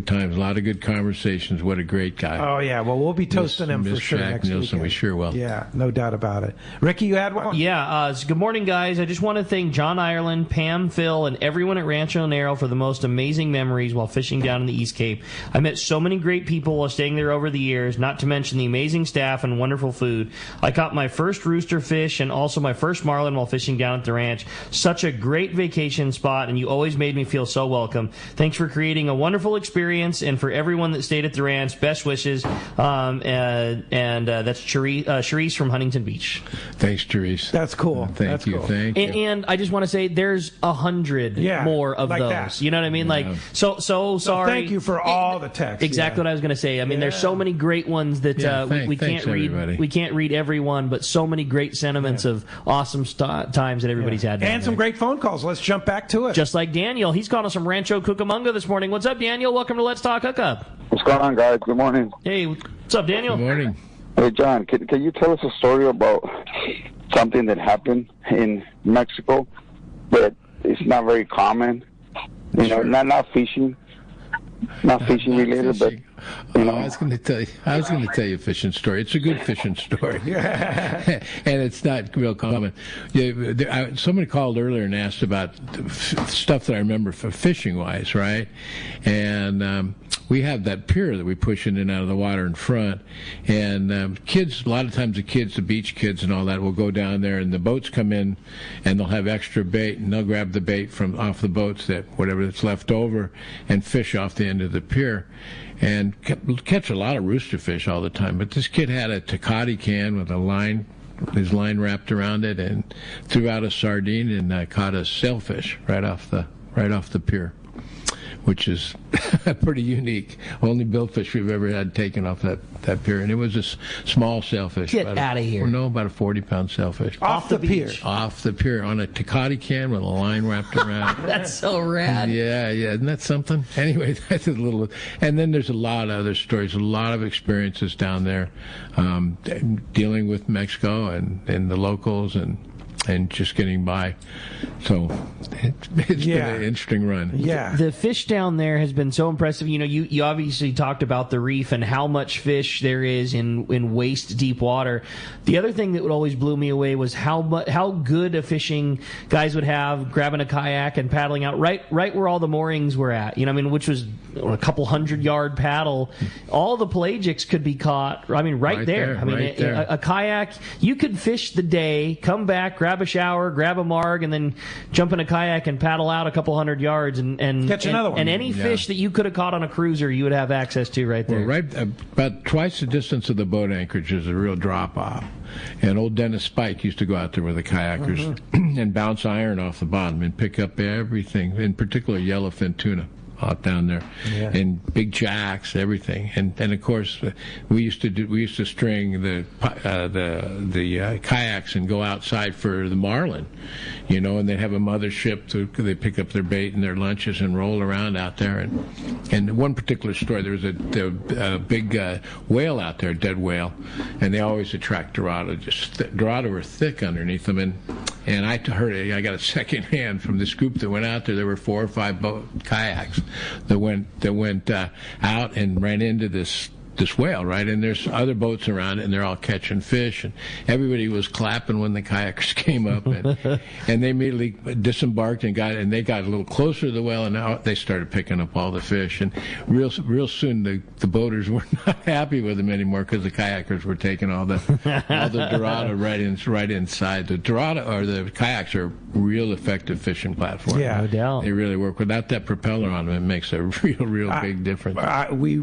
times, a lot of good conversations. What a great guy. Oh, yeah. Well, we'll be toasting him for sure Jack next Nielsen, weekend. We sure will. Yeah, no doubt about it. Ricky, you had one? Yeah. Good morning, guys. I just want to thank John Ireland, Pam, Phil, and everyone at Rancho Leonero for the most amazing memories while fishing down in the East Cape. I met so many great people while staying there over the years, not to mention the amazing staff and wonderful food. I caught my first rooster fish and also my first marlin while fishing down at the ranch. Such a great vacation spot, and you always made me feel so welcome. Thanks for creating a wonderful experience, and for everyone that stayed at the ranch, best wishes. And that's Charisse from Huntington Beach. Thanks, Charisse. That's cool. Thank you. And I just want to say there's 100 more of like those. that. You know what I mean? Like so sorry. Thank you for all the texts. Exactly what I was going to say. I mean, there's so many great ones that we can't read. Everybody. We can't read every one, but so many great sentiments of awesome times that everybody's had. And some great phone calls. Let's jump back to it. Just like Daniel, he's calling us from Rancho Cucamonga this morning. What's up, Daniel? Welcome to Let's Talk Hookup. What's going on, guys? Good morning. Hey, what's up, Daniel? Good morning. Hey, John, can you tell us a story about something that happened in Mexico that is not very common? You know, not fishing related, but you know. I was going to tell you a fishing story. It's a good fishing story, and it's not real common. Somebody called earlier and asked about stuff that I remember for fishing wise, right? And we have that pier that we push in and out of the water in front, and kids. A lot of times, the beach kids and all that will go down there, and the boats come in, and they'll have extra bait, and they'll grab the bait from off the boats whatever that's left over, and fish off the end of the pier. And catch a lot of rooster fish all the time. But this kid had a Tecate can with his line wrapped around it, and threw out a sardine and caught a sailfish right off the pier, which is pretty unique. Only billfish we've ever had taken off that pier, and it was a small sailfish. Get out of here! No, about a 40-pound sailfish off the pier. Off the pier on a Tecate can with a line wrapped around. That's so rad. Yeah, isn't that something? Anyway, that's a little. And then there's a lot of other stories, a lot of experiences down there, dealing with Mexico and the locals and just getting by. So it's been an interesting run. Yeah. The fish down there has been so impressive. You know, you obviously talked about the reef and how much fish there is in waist deep water. The other thing that would always blew me away was how good a fishing guys would have grabbing a kayak and paddling out right where all the moorings were at. You know, I mean, which was a couple 100-yard paddle. All the pelagics could be caught. I mean, right there. I mean, a kayak, you could fish the day, come back, grab a shower, grab a marg, and then jump in a kayak and paddle out a couple 100 yards and catch another one. And any fish that you could have caught on a cruiser, you would have access to right there. Well, about twice the distance of the boat anchorage is a real drop off. And old Dennis Spike used to go out there with the kayakers and bounce iron off the bottom and pick up everything, in particular yellowfin tuna out down there, and big jacks, everything. And of course, we used to string the kayaks and go outside for the marlin, you know, and they'd have a mothership they pick up their bait and their lunches and roll around out there. And one particular story, there was a big whale out there, a dead whale, and they always attract Dorado. Dorado were thick underneath them, and I heard it. I got a second hand from the scoop that went out there. There were 4 or 5 kayaks that went out and ran into this whale, right? And there's other boats around it, and they're all catching fish, and everybody was clapping when the kayakers came up, and they immediately disembarked and they got a little closer to the whale, and now they started picking up all the fish, and real soon the boaters were not happy with them anymore because the kayakers were taking all the Dorado right inside. The Dorado or the kayaks are real effective fishing platform. Yeah, no doubt. They really work. Without that propeller on them, it makes a real big difference. We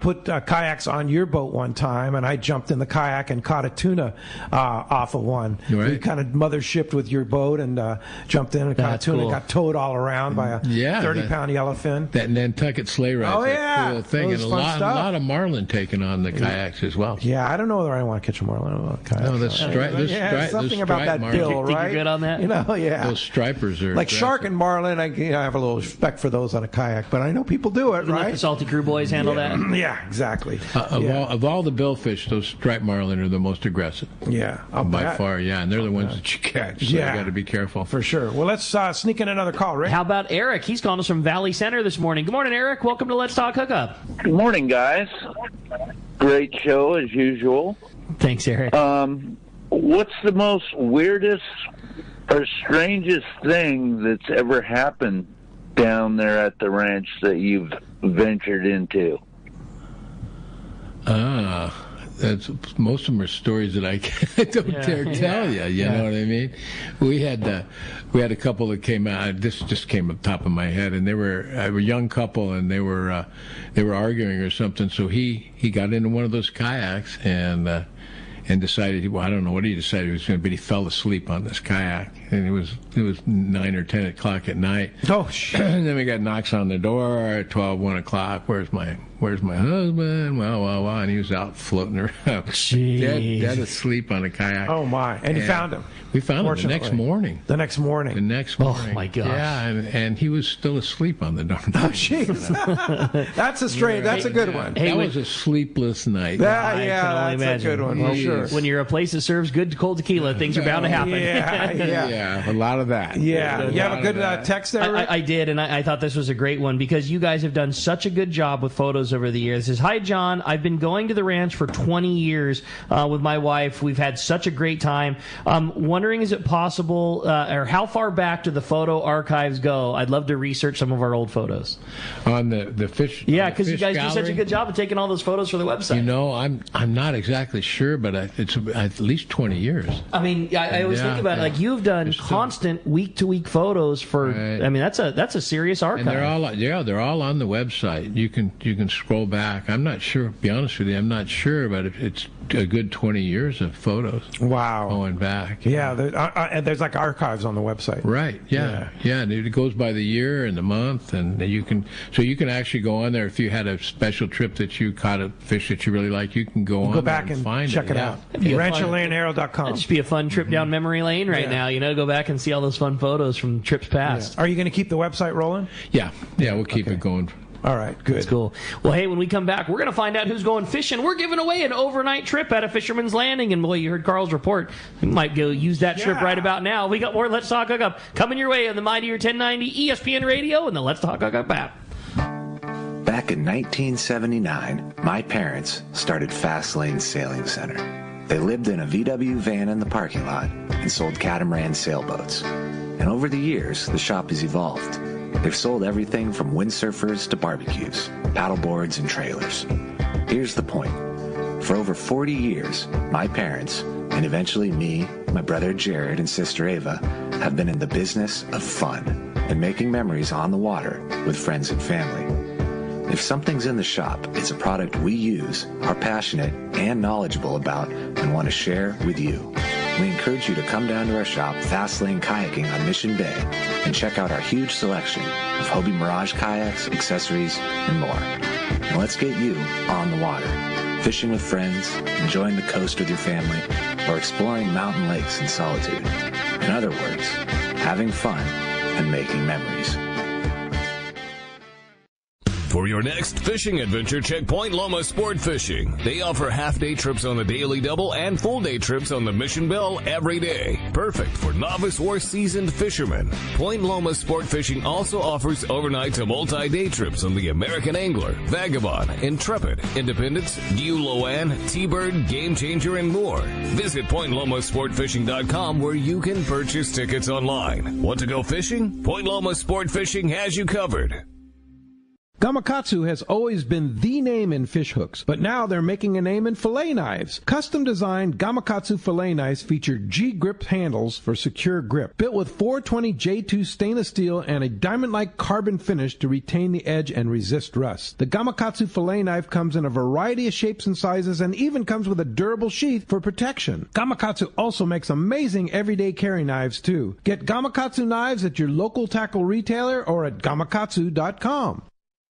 put kayaks on your boat one time, and I jumped in the kayak and caught a tuna off of one. Right. We kind of mother-shipped with your boat and jumped in and caught a tuna. Cool. Got towed all around by a 30-pound yellowfin. That Nantucket sleigh ride. Oh, yeah. Cool thing. And a lot of marlin taken on the kayaks as well. Yeah, I don't know whether I want to catch a marlin on a kayak. No, something about that marlin. bill, right? Think you're good on that? Those stripers are like shark and marlin. I have a little respect for those on a kayak, but I know people do it, right? Let the Salty Crew boys handle that. Yeah, exactly. Of all the billfish, those striped marlin are the most aggressive. Yeah, by far. Yeah, and they're the ones that you catch. So you got to be careful for sure. Well, let's sneak in another call, Rick. How about Eric? He's calling us from Valley Center this morning. Good morning, Eric. Welcome to Let's Talk Hookup. Good morning, guys. Great show as usual. Thanks, Eric. What's the most weirdest or strangest thing that's ever happened down there at the ranch that you've ventured into? Most of them are stories that I don't dare tell you. You know what I mean? We had a couple that came out. This just came up top of my head, and they were a young couple, and they were arguing or something. So he got into one of those kayaks and decided, well, I don't know what he decided he was going to, but he fell asleep on this kayak, and it was 9 or 10 o'clock at night. Oh shit! And then we got knocks on the door at 12, 1 o'clock. Where's my husband? Wow, and he was out floating around, dead asleep on a kayak. Oh my! And you found him. We found him the next morning. The next morning. Oh my gosh! Yeah, and he was still asleep on the darn thing. Oh jeez, that's a strange. That's a good one. That was a sleepless night. That's a good one. For sure. When you're a place that serves good cold tequila, things are bound to happen. Yeah, a lot of that. Yeah, you have a good text there, Rick? I did, and I thought this was a great one because you guys have done such a good job with photos over the years. It says, "Hi, John. I've been going to the ranch for 20 years with my wife. We've had such a great time. Wondering, is it possible, or how far back do the photo archives go? I'd love to research some of our old photos." On the fish. Yeah, because you guys do such a good job of taking all those photos for the website. You know, I'm not exactly sure, but it's at least 20 years. I mean, I always think about it, like you've done constant week-to-week photos for. Right. I mean, that's a serious archive. And they're all on the website. You can scroll back. I'm not sure. To be honest with you, I'm not sure, but it's a good 20 years of photos. Wow. Going back. Yeah, there's like archives on the website. Right. Yeah. And it goes by the year and the month, and you can actually go on there if you had a special trip that you caught a fish that you really like. You can go back and find check it out. RanchoLeonero.com. It'd just be a fun trip down memory lane right now. Go back and see all those fun photos from trips past. Yeah. Are you going to keep the website rolling? Yeah, we'll keep it going. All right, good. That's cool. Well, hey, when we come back, we're going to find out who's going fishing. We're giving away an overnight trip at a Fisherman's Landing, and boy, you heard Carl's report. We might go use that trip right about now. We got more Let's Talk Hookup coming your way on the Mightier 1090 ESPN Radio and the Let's Talk Hookup app. Back in 1979, my parents started Fast Lane Sailing Center. They lived in a VW van in the parking lot and sold catamaran sailboats. And over the years, the shop has evolved. They've sold everything from windsurfers to barbecues, paddleboards and trailers. Here's the point. For over 40 years, my parents, and eventually me, my brother Jared, and sister Ava, have been in the business of fun and making memories on the water with friends and family. If something's in the shop, it's a product we use, are passionate and knowledgeable about, and want to share with you. We encourage you to come down to our shop, Fast Lane Kayaking on Mission Bay, and check out our huge selection of Hobie Mirage kayaks, accessories, and more. And let's get you on the water, fishing with friends, enjoying the coast with your family, or exploring mountain lakes in solitude. In other words, having fun and making memories. For your next fishing adventure, check Point Loma Sport Fishing. They offer half-day trips on the Daily Double and full-day trips on the Mission Bell every day. Perfect for novice or seasoned fishermen. Point Loma Sport Fishing also offers overnight to multi-day trips on the American Angler, Vagabond, Intrepid, Independence, Loan, T-Bird, Game Changer, and more. Visit PointLomaSportFishing.com where you can purchase tickets online. Want to go fishing? Point Loma Sport Fishing has you covered. Gamakatsu has always been the name in fish hooks, but now they're making a name in fillet knives. Custom-designed Gamakatsu fillet knives feature G-grip handles for secure grip. Built with 420 J2 stainless steel and a diamond-like carbon finish to retain the edge and resist rust. The Gamakatsu fillet knife comes in a variety of shapes and sizes and even comes with a durable sheath for protection. Gamakatsu also makes amazing everyday carry knives, too. Get Gamakatsu knives at your local tackle retailer or at gamakatsu.com.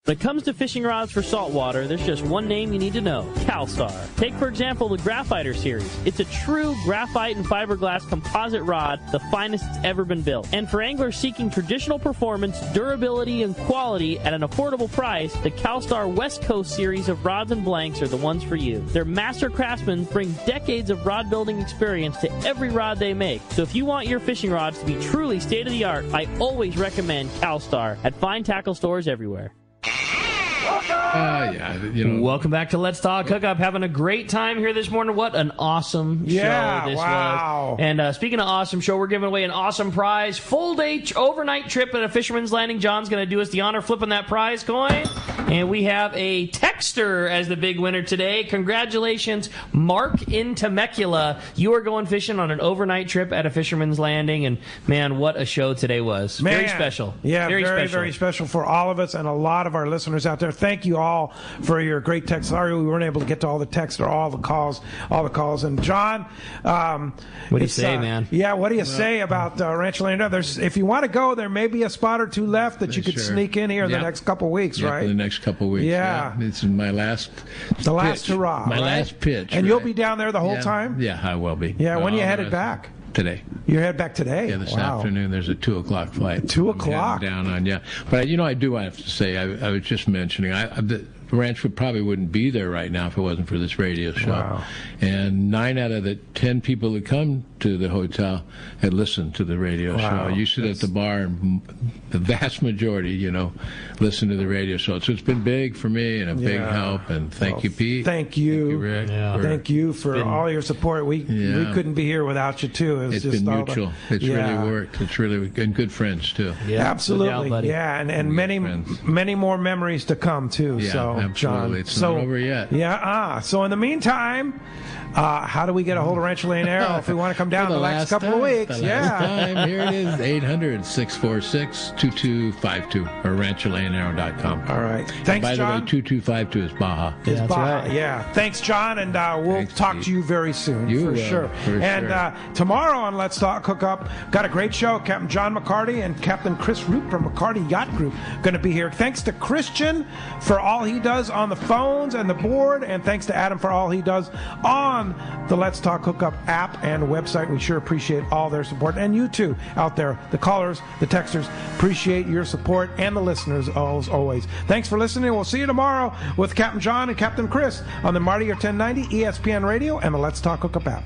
When it comes to fishing rods for saltwater, there's just one name you need to know, CalStar. Take, for example, the Graphiter series. It's a true graphite and fiberglass composite rod, the finest it's ever been built. And for anglers seeking traditional performance, durability, and quality at an affordable price, the CalStar West Coast series of rods and blanks are the ones for you. Their master craftsmen bring decades of rod building experience to every rod they make. So if you want your fishing rods to be truly state-of-the-art, I always recommend CalStar at fine tackle stores everywhere. Welcome back to Let's Talk Hookup. Having a great time here this morning. What an awesome show this was. And speaking of awesome show, we're giving away an awesome prize. Full day overnight trip at a Fisherman's Landing. John's going to do us the honor flipping that prize coin. And we have a texter as the big winner today. Congratulations, Mark in Temecula. You are going fishing on an overnight trip at a Fisherman's Landing. And man, what a show today was. Very special. Yeah, very special for all of us and a lot of our listeners out there. Thank you all for your great text. Sorry we weren't able to get to all the texts or all the calls. And John, what do you say, man? Yeah, what do you say about Rancho Leonero? If you want to go, there may be a spot or two left that you could sneak in here in the next couple of weeks, right? For the next couple of weeks. Yeah. This is my last last hurrah. My last pitch. And you'll be down there the whole time? Yeah, I will be. Yeah, when are you headed back? Today. You head back today? Yeah, this afternoon. There's a 2 o'clock flight. 2 o'clock? Down on, But, I do have to say, I was just mentioning, the Ranch probably wouldn't be there right now if it wasn't for this radio show. Wow. And 9 out of the 10 people that come to the hotel had listened to the radio show. You sit at the bar, and the vast majority, listen to the radio show. So it's been big for me and a big help. And thank you, Pete. Thank you, Rick. Thank you for all your support. We couldn't be here without you, too. It's been mutual. It's really worked. It's really, and good friends, too. Yeah, absolutely. And many more memories to come, too. Yeah, so, absolutely. John, It's not over yet. Yeah. So in the meantime, how do we get a hold of Rancho Leonero if we want to come down the next couple of weeks? Time, here it is, 800-646-2252 or rancholeonero.com. All right. Thanks, John. John. By the way, 2252 is Baja. It's Baja, yeah. Thanks, John, and we'll talk to you very soon, for sure. And tomorrow on Let's Talk Hookup, got a great show. Captain John McCarty and Captain Chris Root from McCarty Yacht Group going to be here. Thanks to Christian for all he does on the phones and the board, and thanks to Adam for all he does on the Let's Talk Hookup app and website. We sure appreciate all their support. And you too, out there, the callers, the texters, appreciate your support, and the listeners as always. Thanks for listening. We'll see you tomorrow with Captain John and Captain Chris on the Marty or 1090 ESPN Radio and the Let's Talk Hookup app.